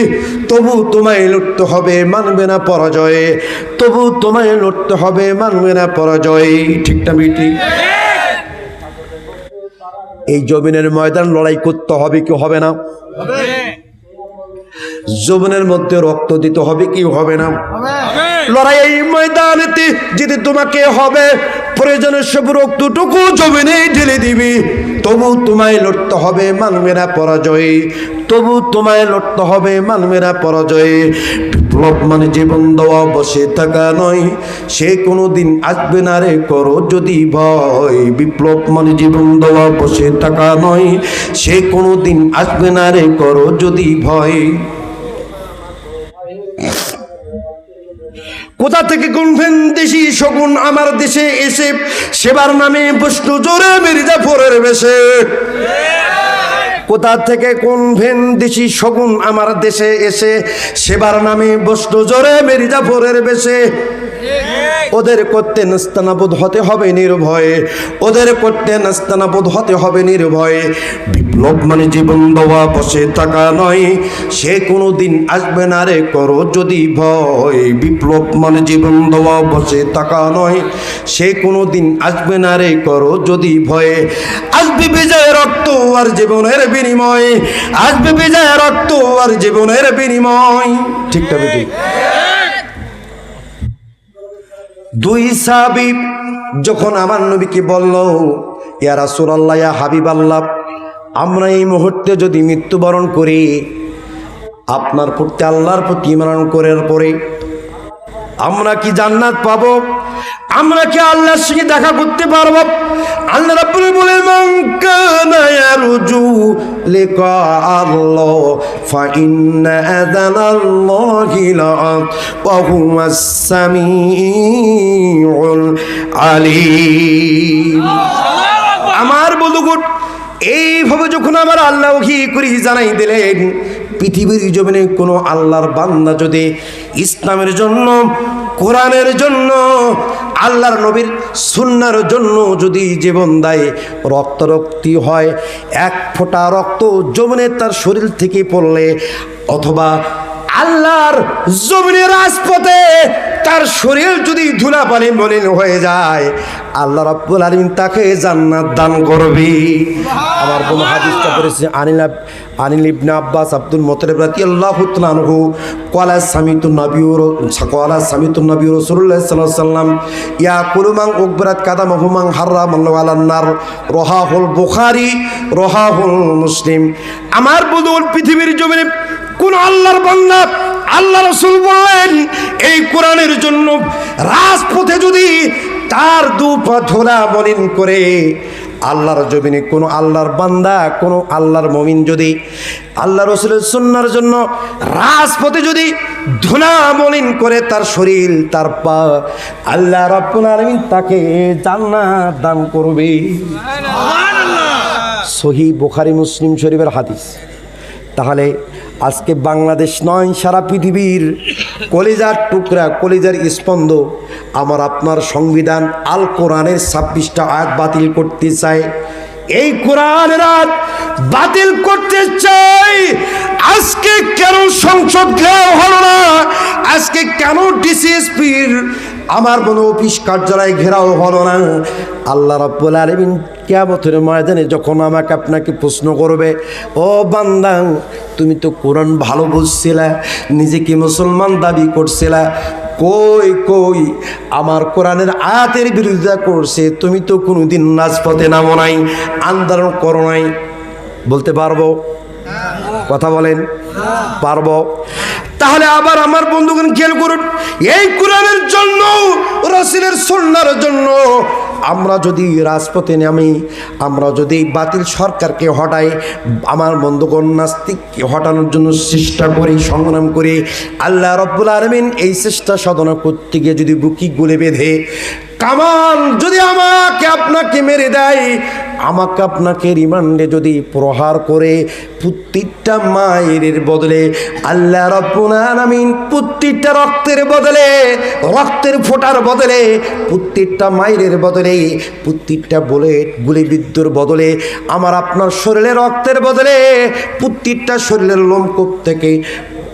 তবু তোমায় লড়তে হবে, মানবে না পরাজয়ে, তবু তোমায় লড়তে হবে, মানবে না পরাজয়। ঠিক না বেটি? এই জমিনের ময়দান লড়াই করতে হবে কি হবে না? জমিনের মধ্যে রক্ত দিতে হবে কি হবে না? লড়াই এই ময়দানেতে জিতে তোমাকে হবে, প্রয়োজনে সব রক্তটুকু জমিনে ঢেলে দিবি। তবু তোমায় লড়তে হবে, মানবে না পরাজয়ে, তবু তোমায় লড়তে হবে, মানবে না পরাজয়ে। বিপ্লব মানে জীবন দেওয়া, বসে থাকা নয়, সে কোনো দিন আসবে না রে করো যদি ভয়। বিপ্লব মানে জীবন দেওয়া, বসে থাকা নয়, সে কোনো দিন আসবে না রে করো যদি ভয়। কোথা থেকে কোন দেশি শগুন আমার দেশে এসে সেবার নামে বসলো জোরে মির্জাফরের বেশে। কোথা থেকে কোন দেশি শগুন আমার দেশে এসে সেবার নামে বসলো জোরে মির্জাফরের বেশে। ওদের করতে নাস্তানাবুদ হতে হবে নির্ভয়ে, ওদের করতে নাস্তানাবুদ হতে হবে নির্ভয়ে। বিপ্লব মানে জীবন দেওয়া, বসে থাকা নয়, সে কোনো দিন আসবে না রে করো যদি ভয়। বিপ্লব মানে জীবন দেওয়া, বসে থাকা নয়, সে কোনো দিন আসবে না রে করো যদি ভয়ে। আসবে বিজয় রক্ত আর জীবনের বিনিময়, আসবে বিজয় রক্ত আর জীবনের বিনিময়। ঠিক তবে ঠিক। দুই সাহাবী যখন আমার নবীকে বলল, ইয়া রাসূলুল্লাহ, ইয়া হাবিবাল্লাহ, আমরা এই মুহূর্তে যদি মৃত্যুবরণ করি, আপনার প্রতি আল্লাহর প্রতি ঈমান করার পরে আমরা কি জান্নাত পাবো? আমরা কি আল্লাহর সঙ্গে দেখা করতে পারবো? আল্লাহ রাব্বুল বলেন, মান কানা ইয়ারজু লিকা আল্লাহ ফা ইন্না আযানাল্লাহি লাআত ওয়া হুয়াস সামিউল আলীম। আমার বন্ধুগণ, এইভাবে যখন আমার আল্লাহ ওহী করে জানাই দিলেন, পৃথিবীর জমিনে কোনো আল্লাহর বান্দা যদি ইসলামের জন্য, কোরআনের জন্য, আল্লাহর নবীর সুন্নাহর জন্য যদি জীবন দেয়, রক্তারক্তি হয়, এক ফোঁটা রক্ত জমিনে তার শরীর থেকে পড়লে, অথবা আল্লাহর জমিনের রাজপথে তার শরীর যদি ধুলাবালি মলিন হয়ে যায়, আল্লাহ রাব্বুল আলামিন তাকে জান্নাত দান করবে। আমার কোন হাদিসটা পড়েছে, আনিল ইবনে আব্বাস আব্দুল মুত্তালিব রাদিয়াল্লাহু তাআলা আনহু ক্বালা সামিতুন নবী রাসূলুল্লাহ সাল্লাল্লাহু আলাইহি ওয়াসাল্লাম ইয়াকুলু মান উকবারাত কাদামাহু মান হারামাল্লাহু আলান নার, রাওয়াহুল বুখারী, রাওয়াহুল মুসলিম। আমার বন্ধুগণ, পৃথিবীর জমিনে কোন আল্লাহর বান্দা, আল্লাহ রাসূল বললেন, এই কোরআনের জন্য রাজপথে যদি তার দু পা ধুলা মলিন করে, আল্লাহর জমিনে কোনো আল্লাহর বান্দা, কোনো আল্লাহর মুমিন যদি আল্লাহ রাসূলের সুন্নাহর জন্য রাজপথে যদি ধুলা মলিন করে তার শরীর, তার পা, আল্লাহ রাব্বুল আলামিন তাকে জান্নাত দান করবে। সহিহ বুখারী মুসলিম শরীফের হাদিস। তাহলে আজকে বাংলাদেশ নয়, সারা পৃথিবীর কলিজার টুকরা, কলিজার স্পন্দ আমার আপনার সংবিধান আল কোরআনের 26টা আয়াত বাতিল করতে চায়। এই কোরআনের আয়াত বাতিল করতে চাই। আজকে কেন সংসদ ঘেরাও হলো না? আজকে কেন ডিসিএসপির আমার কোনো অফিস কার্যালয় ঘেরাও হলো না? আল্লাহ রাব্বুল আলামিন কিয়ামতের ময়দানে যখন আমাকে আপনাকে প্রশ্ন করবে, ও বান্দা, তুমি তো কোরআন ভালো বুঝছিলা, নিজেকে মুসলমান দাবি করছিলা, কই কই আমার কোরআনের আয়াতের বিরোধিতা করছে, তুমি তো কোনোদিন রাজপথে নামো নাই, আন্দোলন করো নাই। বলতে পারবো? কথা বলেন, পারবো? তাহলে আবার আমার বন্ধুগণ খেয়াল করুন, এই কোরআনের জন্য, রাসূলের সুন্নাহর জন্য আমরা যদি রাজপথে নামি, আমরা যদি বাতিল সরকারকে হটাই, আমার বন্ধুগণ নাস্তিককে হটানোর জন্য চেষ্টা করি, সংগ্রাম করি, আল্লাহ রাব্বুল আলামিন এই চেষ্টা সাধনা করতে গিয়ে যদি বুকি গুলে বেঁধে কামান যদি আমাকে আপনাকে মেরে দেয়, আমাকে আপনাকে রিমান্ডে যদি প্রহার করে, প্রত্যেকটা মায়ের বদলে আল্লাহ রাব্বুল আলামিন প্রত্যেকটা রক্তের বদলে, রক্তের ফোঁটার বদলে, প্রত্যেকটা মায়ের বদলে, প্রত্যেকটা বুলেট গুলিবিদ্ধর বদলে, আমার আপনার শরীরে রক্তের বদলে, প্রত্যেকটা শরীরের লোমকূপ থেকে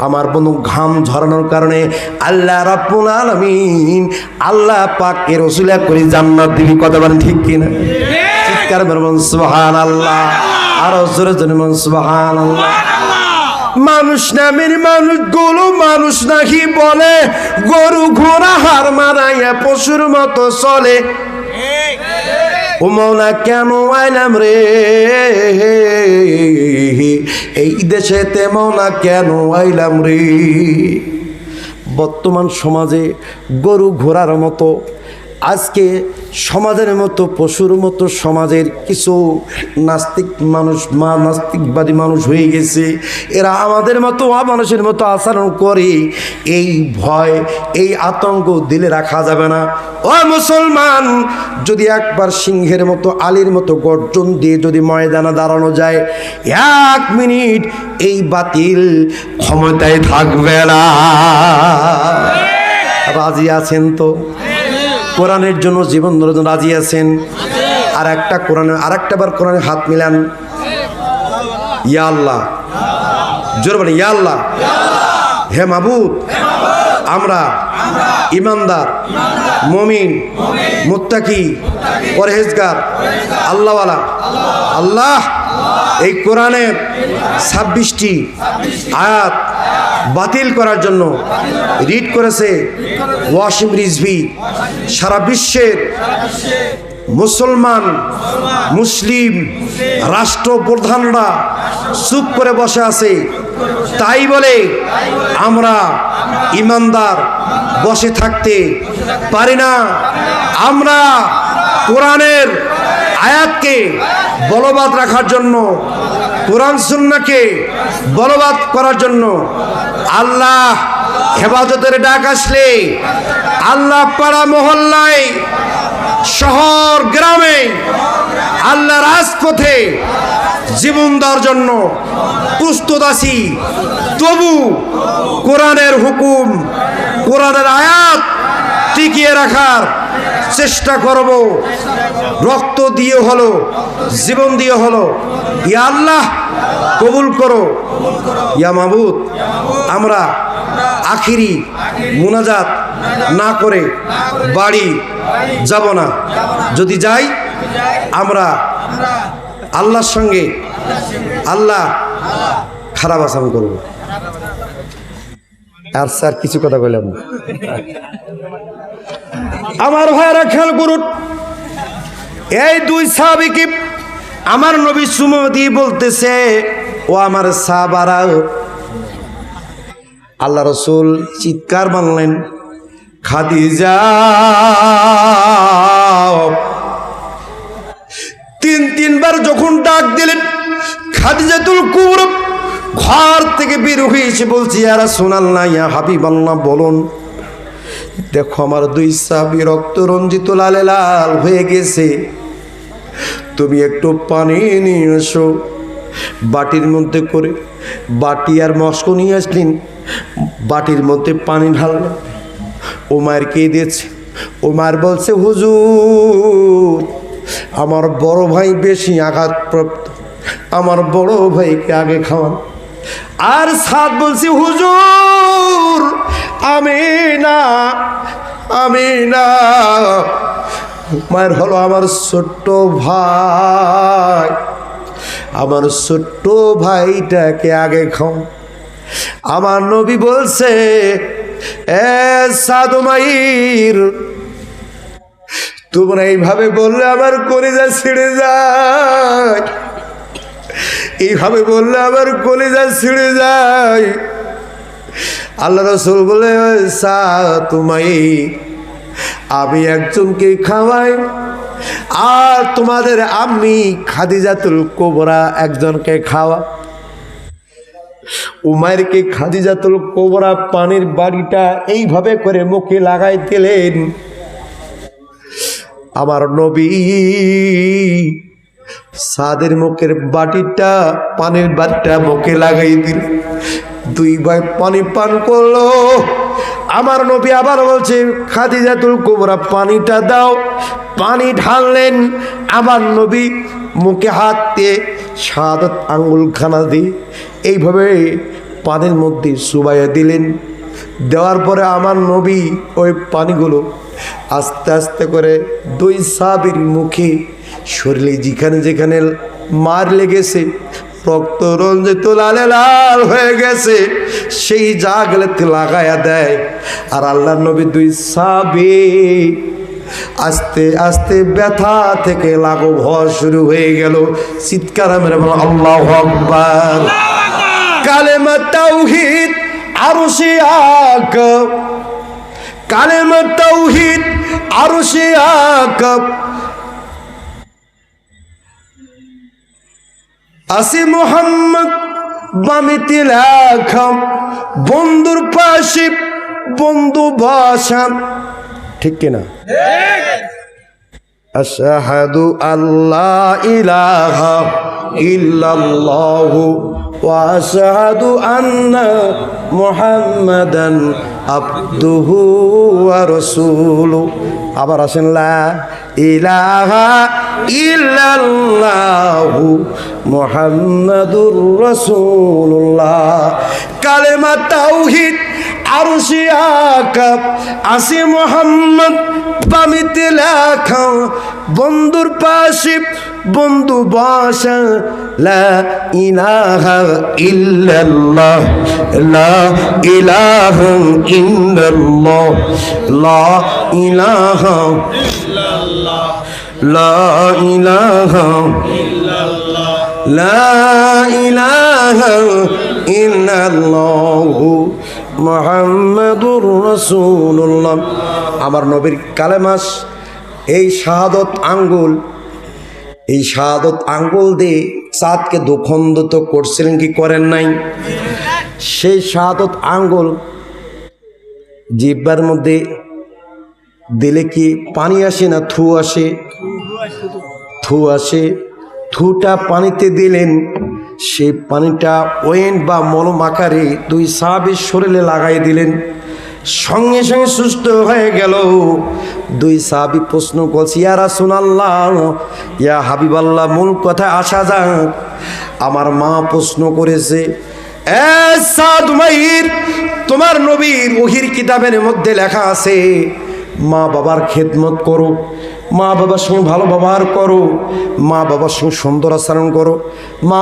আমার বন্ধু ঘাম ঝরানোর কারণে আল্লাহ রাব্বুল আলামিন, আল্লাহ পাকের ওসিলা করে জান্নাত দিবি। কথা বলেন ঠিক কিনা? চিৎকার বলুন সুবহানাল্লাহ, আর জোরে জোরে বলুন সুবহানাল্লাহ। মানুষ নামের মানুষগুলো মানুষ নাকি বলে, গরু ঘোড়া হার মারাইয়া পশুর মতো চলে। ও মৌলা কেন আইলাম রে এই দেশেতে, মৌলা কেন আইলাম রে? বর্তমান সমাজে গরু ঘোড়ার মতো, আজকে সমাজের মতো পশুর মতো সমাজের কিছু নাস্তিক মানুষ, নাস্তিকবাদী মানুষ হয়ে গেছে। এরা আমাদের মতো মানুষের মতো আচরণ করে। এই ভয়, এই আতঙ্ক দিলে রাখা যাবে না। ও মুসলমান, যদি একবার সিংহের মতো, আলীর মতো গর্জন দিয়ে যদি ময়দানে দাঁড়ানো যায়, 1 মিনিট এই বাতিল ক্ষমতায় থাকবে না। রাজি আছেন তো? কোরআনের জন্য জীবন দেওয়ার জন্য রাজি আছেন? আর একটা কোরআনে, আর একটা বার কোরআনে হাত মিলান। ইয়া আল্লাহ, জোর বলেন ইয়া আল্লাহ। হে মাবুদ, আমরা ইমানদার, মুমিন, মুত্তাকি, পরহেজগার, আল্লাহওয়ালা, আল্লাহ এই কোরআনের 26টি আয়াত বাতিল করার জন্য রিট করেছে ওয়াসিম রিজভী। সারা বিশ্বের মুসলমান মুসলিম রাষ্ট্রপ্রধানরা চুপ করে বসে আছে, তাই বলে আমরা ইমানদার বসে থাকতে পারি না। আমরা কোরআনের আয়াতকে বলবৎ রাখার জন্য, কোরআন সুন্নাহকে বলবৎ করার জন্য আল্লাহ হেফাজতের ডাক আসলে আল্লাহ পাড়া মহল্লায় শহর গ্রামে আল্লাহ রাজপথে জীবন দেওয়ার জন্য প্রস্তুত আছি। তবু কোরআনের হুকুম, কোরআনের আয়াত টিকিয়ে রাখার চেষ্টা করব। রক্ত দিয়ে হলো, জীবন দিয়ে হলো। ইয়া আল্লাহ কবুল করো। ইয়া মাহবুদ, আমরা আখিরি মুনাজাত না করে বাড়ি যাব না। যদি যাই আমরা আল্লাহর সঙ্গে আল্লাহ খারাপ আচরণ করব। আর স্যার কিছু কথা বললাম না। আমার ভাইরা খেয়াল করুন, এই দুই সাহাবীকে আমার নবী চুমো দিয়ে বলতেছে, ও আমার সাহাবারা। আল্লাহ রসুল চিৎকার মারলেন, খাদিজা। তিনবার যখন ডাক দিলেন, খাদিজাতুল কুবরা ঘর থেকে বের হয়ে এসে বলছি, ইয়া রাসূলুল্লাহ, ইয়া হাবিবাল্লাহ, বলুন। দেখো আমার দুই সাহাবী রক্ত রঞ্জিত লালে লাল হয়ে গেছে, তুমি একটু পানি নিয়ে এসো। বাটির মধ্যে করে, বাটি আর মস্ক নিয়ে আসলেন, বাটির মধ্যে পানি ঢাললেন। ওমার কে দিয়েছে? ওমার বলছে, হুজুর আমার বড় ভাই বেশি আঘাতপ্রাপ্ত, আমার বড় ভাইকে আগে খাওয়ান। আর সাদ বলছে, হুজুর আমি না। মায়ের হলো আমার ছোট্ট ভাই, আমার ছোট্ট ভাইটাকে আগে খাও। আমার নবী বলছে, এ সাদ মাইর, তোমরা এইভাবে বললে আমার কলিজা ছিঁড়ে যায়, এইভাবে বললে আমার কলিজা ছিঁড়ে যায়। আল্লাহ রাসূল বলে, তোমায় আমি একজনকে খাওয়াই, আর তোমাদের আম্মি খাদিজাতুল কুবরা একজনকে খাওয়া। উমাইরকে খাদিজাতুল কুবরা পানির বাড়িটা এইভাবে করে মুখে লাগাই দিলেন। আমার নবী সাদের মুখের বাটিটা, পানির বাটিটা মুখে লাগাই দিল। দুই ভাই পানি পান করলো। আমার নবী আবার বলছে, খাদিজাতুল কুবরা পানিটা দাও। পানি ঢাললেন। আমার নবী মুখে হাত দিয়ে শাহাদাত আঙ্গুলখানা দিয়ে এইভাবে পানির মধ্যে চুবাইয়া দিলেন। দেওয়ার পরে আমার নবী ওই পানিগুলো আস্তে আস্তে করে দুই সাহাবীর মুখে, শরীরে যেখানে যেখানে মার লেগেছে, রক্ত রঞ্জিত লালে লাল হয়ে গেছে, সেই জায়গাতে লাগায়া দেয়। আর আল্লাহর নবী দুই সাহাবী আস্তে আস্তে ব্যথা থেকে লাঘব হওয়া শুরু হয়ে গেল। চিৎকার মেরে বলো আল্লাহু আকবার। কালেমা তাওহীদ আরশে আকাব, কালেমা তাওহীদ আরশে আকাব। আসি মোহাম্মদ বামিতে লেখা, বন্ধুর পাশে বন্ধু ভাষা। ঠিক কিনা? আশহাদু আল্লাহ ইলাহা ইল্লাল্লাহু ওয়া আশহাদু আন্না মুহাম্মাদান আবদুহু ওয়া রাসূলুহু। আবার আসেন, লা ইলাহা ইল্লাল্লাহু মুহাম্মাদুর রাসূলুল্লাহ। কালেমা তাওহীদ আরশে আকা আসে মোহাম্মদ বামিতে লেখা বন্ধুর পাশে বন্ধু বসা লা ইলাহা ইল্লাল্লাহ লা ইলাহা ইল্লাল্লাহ লা ইলাহা লা ইলাহা লা ইলাহা ইল্লাল্লাহ মুহাম্মাদুর রাসূলুল্লাহ। আমার নবীর কালেমাস এই শাহাদত আঙ্গুল দিয়ে চাঁদকে দুখণ্ডিত করছিলেন কি করেন নাই? সেই শাহাদত আঙ্গুল জিহ্বার মধ্যে দিলে কি পানি আসে না থু আসে? থু আসে। থুটা পানিতে দিলেন, সেই পানিটা ওয়েন বা মলম আকারে দুই সাহাবীর শরীরে লাগাই দিলেন, সঙ্গে সঙ্গে সুস্থ হয়ে গেল। দুই সাহাবী প্রশ্ন করছে, ইয়া রাসূলুল্লাহ, ইয়া হাবিবাল্লাহ, মূল কথা আসা যাক। আমার মা প্রশ্ন করেছে, এ সাদ উমাইর, তোমার নবীর ওহির কিতাবের মধ্যে লেখা আছে মা বাবার খেদমত করো, মা বাবার সঙ্গে ভালো ব্যবহার করো, মা বাবার সঙ্গে সুন্দর আচরণ করো, মা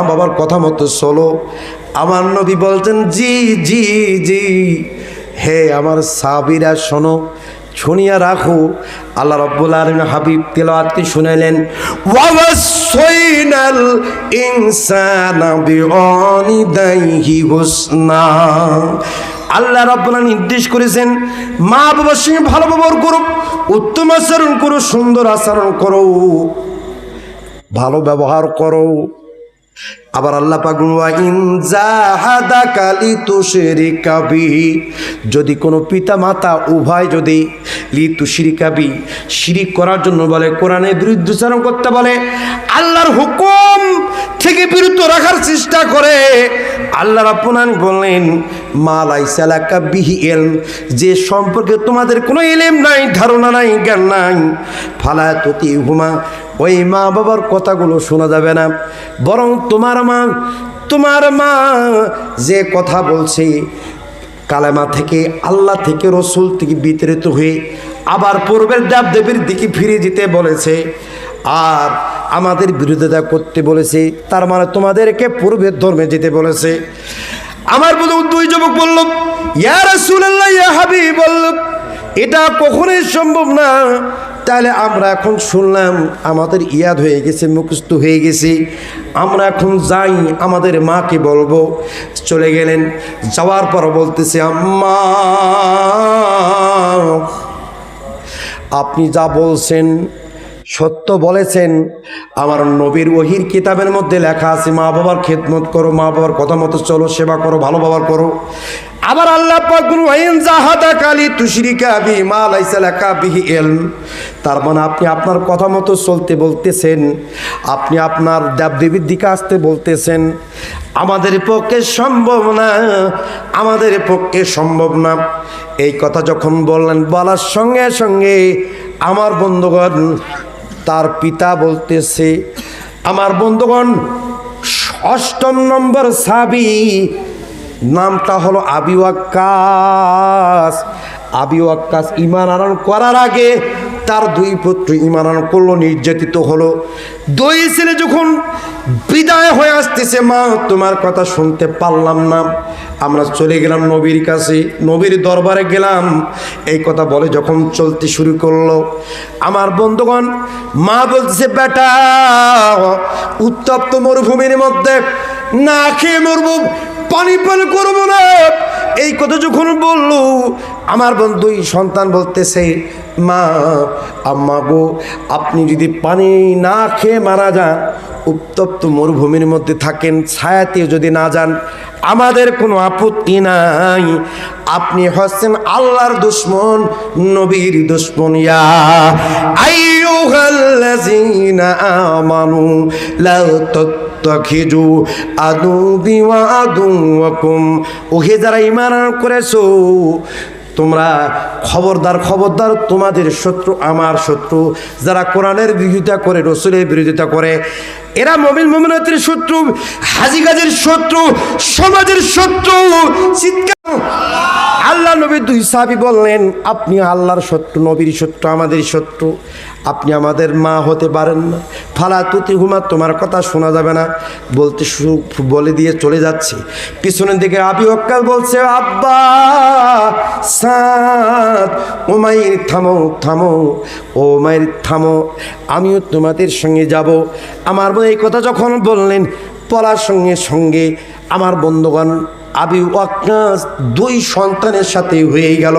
বাবার কথা মতো চলো। আমার নবী বলতেন, জি জি জি। হে আমার সাহাবীরা শোনো, শুনিয়া রাখো। আল্লাহ রাব্বুল আলামিন হাবিব তিলাওয়াতকে শুনাইলেন, ওয়াসাইনাল ইনসানা বিওয়ালিদাইহি হুসনা। আল্লাহ রাব্বুল আলামিন নির্দেশ করেছেন, মা বাবার সঙ্গে ভালো ব্যবহার করো, উত্তম আচরণ করো, সুন্দর আচরণ করো, ভালো ব্যবহার করো। আবার আল্লাহ পাক ওয়া ইন জাহাদাকা লিতুশরিকা বিহি, যদি কোনো পিতা মাতা উভয় যদি লিতুশরিকা বিহি, শিরিক করার জন্য বলে, কোরআনের বিরুদ্ধাচরণ করতে বলে, আল্লাহর হুকুম থেকে বিরত রাখার চেষ্টা করে, আল্লাহ রাব্বুল আলামিন বললেন, মা লাইসা লাকা বিহি ইলম, যে সম্পর্কে তোমাদের কোনো ইলম নাই, ধারণা নাই, জ্ঞান নাই, ফালা তুতিহুমা, ওই মা বাবার কথাগুলো শোনা যাবে না। বরং তোমার মা যে কথা বলছে কালেমা থেকে, আল্লাহ থেকে, রসুল থেকে বিতাড়িত হয়ে আবার পূর্বের দেবদেবীর দিকে ফিরে যেতে বলেছে আর আমাদের বিরোধিতা করতে বলেছে, তার মানে তোমাদেরকে পূর্বের ধর্মে যেতে বলেছে। আমার দুই যুবক বলল, ইয়া রাসূলুল্লাহ, ইয়া হাবিবাল্লাহ, এটা কখনোই সম্ভব না। তাহলে আমরা এখন শুনলাম আমাদের ইয়াদ হয়ে গেছে, মুখস্থ হয়ে গেছে, আমরা এখন যাই, আমাদের মাকে বলবো। চলে গেলেন, যাওয়ার পর বলতেছে, আম্মা, আপনি যা বলছেন সত্য বলেছেন। আমার নবীর ওহির কিতাবের মধ্যে লেখা আছে মা বাবার খেদমত করো, মা বাবার কথা মতো চলো, সেবা করো, ভালো ব্যবহার করো। আবার আল্লাহ পাক ওয়াইন জাহাদাকা লিতুশরিকা বিহি মা লাইসা লাকা বিহি ইলম, তার মানে আপনি আপনার কথা মতো চলতে বলতেছেন, আপনি আপনার দেবদেবীর দিকে আসতে বলতেছেন। আমাদের পক্ষে সম্ভব না, আমাদের পক্ষে সম্ভব না। এই কথা যখন বললেন, বলার সঙ্গে সঙ্গে আমার বন্ধুগণ, তার পিতা বলতেছে, আমার বন্ধুগণ, 8 নম্বর সাহাবী, নামটা হলো আবি ওয়াক্কাস। আবি ওয়াক্কাস ঈমান আনয়ন করার আগে তার 2 পুত্র ঈমান আনয়ন করলো, নির্যাতিত হলো। 2 ছেলে যখন বিদায় হয়ে আসতেছে, মা তোমার কথা শুনতে পারলাম না, আমরা চলে গেলাম নবীর কাছে, নবীর দরবারে গেলাম। এই কথা বলে যখন চলতে শুরু করলো, আমার বন্ধুগণ, মা বলতেছে, বেটা, উত্তপ্ত মরুভূমির মধ্যে না খেয়ে মরবো, পানি পান করবো না। এই কথা যখন বললো, আমার বন্ধু সন্তান বলতেছে, মা, আম্মা গো, আপনি যদি পানি না খেয়ে মারা যান, উত্তপ্ত মরুভূমির মধ্যে থাকেন, ছায়াতে যদি না যান, আমাদের কোনো আপত্তি নাই। আপনি হচ্ছেন আল্লাহর দুশমন, নবীর দুশমন। ইয়া আইয়ুহাল্লাযীনা আমানু লা তাত্তাখিযু আদুবি ওয়া আদুওয়াকুম, ওহে যারা ঈমান করেছো, তোমরা খবরদার খবরদার, তোমাদের শত্রু আমার শত্রু। যারা কোরআনের বিরোধিতা করে, রসুলের বিরোধিতা করে, এরা মুমিন মুমিনাতের শত্রু, হাজী গাজীর শত্রু, সমাজের শত্রু। চিৎকার! আল্লাহ নবী দুই সাহাবী বললেন, আপনি আল্লাহর শত্রু, নবীর শত্রু, আমাদের শত্রু। আপনি আমাদের মা হতে পারেন না। ফালা তুতি হুমা, তোমার কথা শোনা যাবে না। বলতে শুরু বলে দিয়ে চলে যাচ্ছে। পিছনের দিকে আবি ওয়াক্কাস বলছে, আব্বা সাদ, উমাইর থামো থামো, ও উমাইর থামো, আমিও তোমাদের সঙ্গে যাব। আমার বোন এই কথা যখন বললেন, পলার সঙ্গে সঙ্গে আমার বন্ধুগণ আবি ওয়াক্কাস দুই সন্তানের সাথে হয়ে গেল।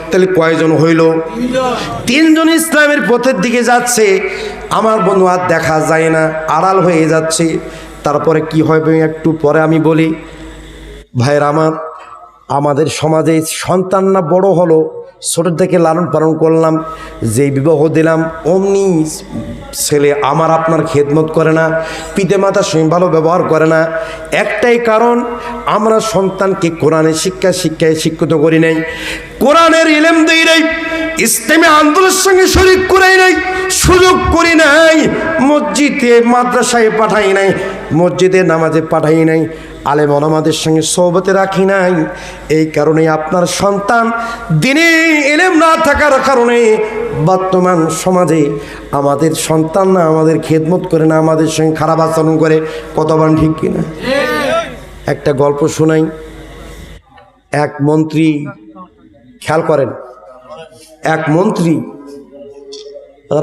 তাহলে কয়জন হইল? তিনজন ইসলামের পথের দিকে যাচ্ছে। আমার বন্ধু আর দেখা যায় না, আড়াল হয়ে যাচ্ছে। তারপরে কি হবে একটু পরে আমি বলি। ভাইয়ের আমার, আমাদের সমাজে সন্তান না বড় হলো, ছোট থেকে লালন পালন করলাম, যেই বিবাহ দিলাম অমনি ছেলে আমার আপনার খেদমত করে না, পিতা মাতার সঙ্গে ভালো ব্যবহার করে না। একটাই কারণ, আমরা সন্তানকে কোরআনের শিক্ষায় শিক্ষিত করি নাই, কোরআনের ইলম দেই নাই, ইসলামী আন্দোলনের সঙ্গে শরীক করাই নাই, সুযোগ করি নাই, মসজিদে মাদ্রাসায় পাঠাই নাই, মসজিদে নামাজে পাঠাই নাই, আলেম ওলামাদের সঙ্গে সোহবতে রাখি নাই। এই কারণে আপনার সন্তান দিনে ইলম না থাকার কারণে বর্তমান সমাজে আমাদের সন্তান না আমাদের খেদমত করে না, আমাদের সঙ্গে খারাপ আচরণ করে। কতবার ঠিক কিনা? একটা গল্প শোনাই। এক মন্ত্রী, খেয়াল করেন, এক মন্ত্রী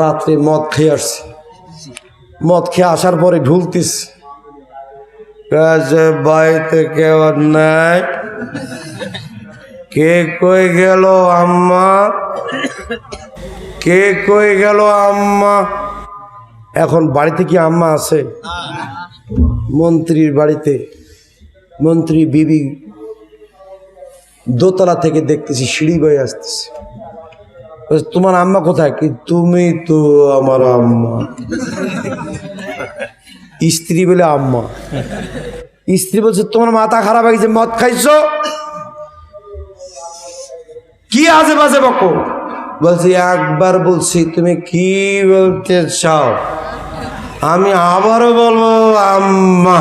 রাত্রে মদ খেয়ে আসছে। মদ খেয়ে আসার পরে ঢুলতেছে, বাড়িতে কেউ নাই, কে কই গেল আম্মা, কে কই গেল আম্মা। এখন বাড়িতে কি আম্মা আছে? মন্ত্রীর বাড়িতে মন্ত্রী বিবি দোতলা থেকে দেখতেছি সিঁড়ি বয়ে আসতেছে। তোমার আম্মা কোথায়? কি তুমি তো আমার আম্মা। স্ত্রী বলে আম্মা। স্ত্রী বলছে, তোমার মাথা খারাপ হয়ে গেছে, মদ খাইছো? কি আজে বাজে বকো? বলছি, একবার বলছি, তুমি কি বলতে চাও? আমি আবারও বলবো আম্মা।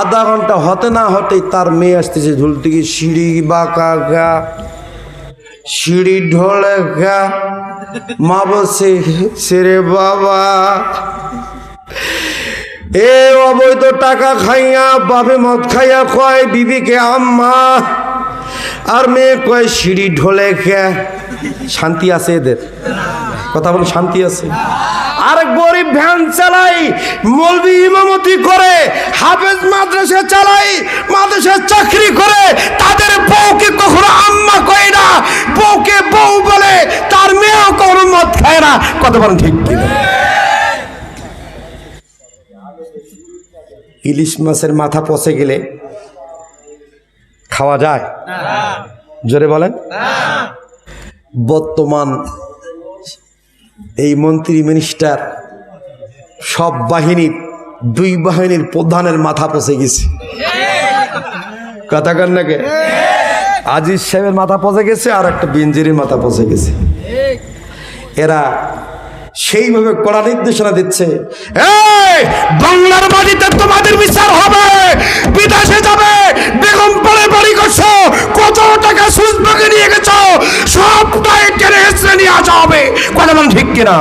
আধা ঘন্টা হতে না হতেই তার মেয়ে আসতেছে ঝুলতে গিয়ে, সিঁড়ি বাঁকা গা, সিঁড়ি ঢলে গা। মা বলছে, সেরে বাবা, এ অবৈধ টাকা খাইয়া বাপে মদ খাইয়া কয় বিবিকে আম্মা, আর মেয়ে কয় সিঁড়ি ঢলে গা। শান্তি আছে এদের? কথা বলে শান্তি আছে? আর গরিব ভ্যান চালাই, মৌলবি ইমামতি করে, হাফেজ মাদ্রাসা চালাই, মাদ্রাসা চাকরি করে, তাদের বউকে কখনো আম্মা কয় না, বউকে বউ বলে, তার মেয়েও কখনো মদ খায় না। কথা বলেন ঠিক কিনা? ইলিশ মাছের মাথা পচে গেলে খাওয়া যায়? জোরে বলেন। বর্তমান এই মন্ত্রী মিনিস্টার সব বাহিনীর, দুই বাহিনীর প্রধানের মাথা পচে গেছে। কথা কান নাকি? আজিজ সাহেবের মাথা পচে গেছে, আর একটা বিঞ্জিরির মাথা পচে গেছে। এরা সেইভাবে কড়া নির্দেশনা দিচ্ছে, এই বাংলার মাটিতে তোমাদের বিচার হবে, বিদেশে যাবে, বেগম পরে বাড়ি করছো, কত টাকা সুদ বাকি নিয়ে গেছো, সবটাই টেনে হেসড়ে নিয়ে আসা হবে। কথা বলেন ঠিক কিনা?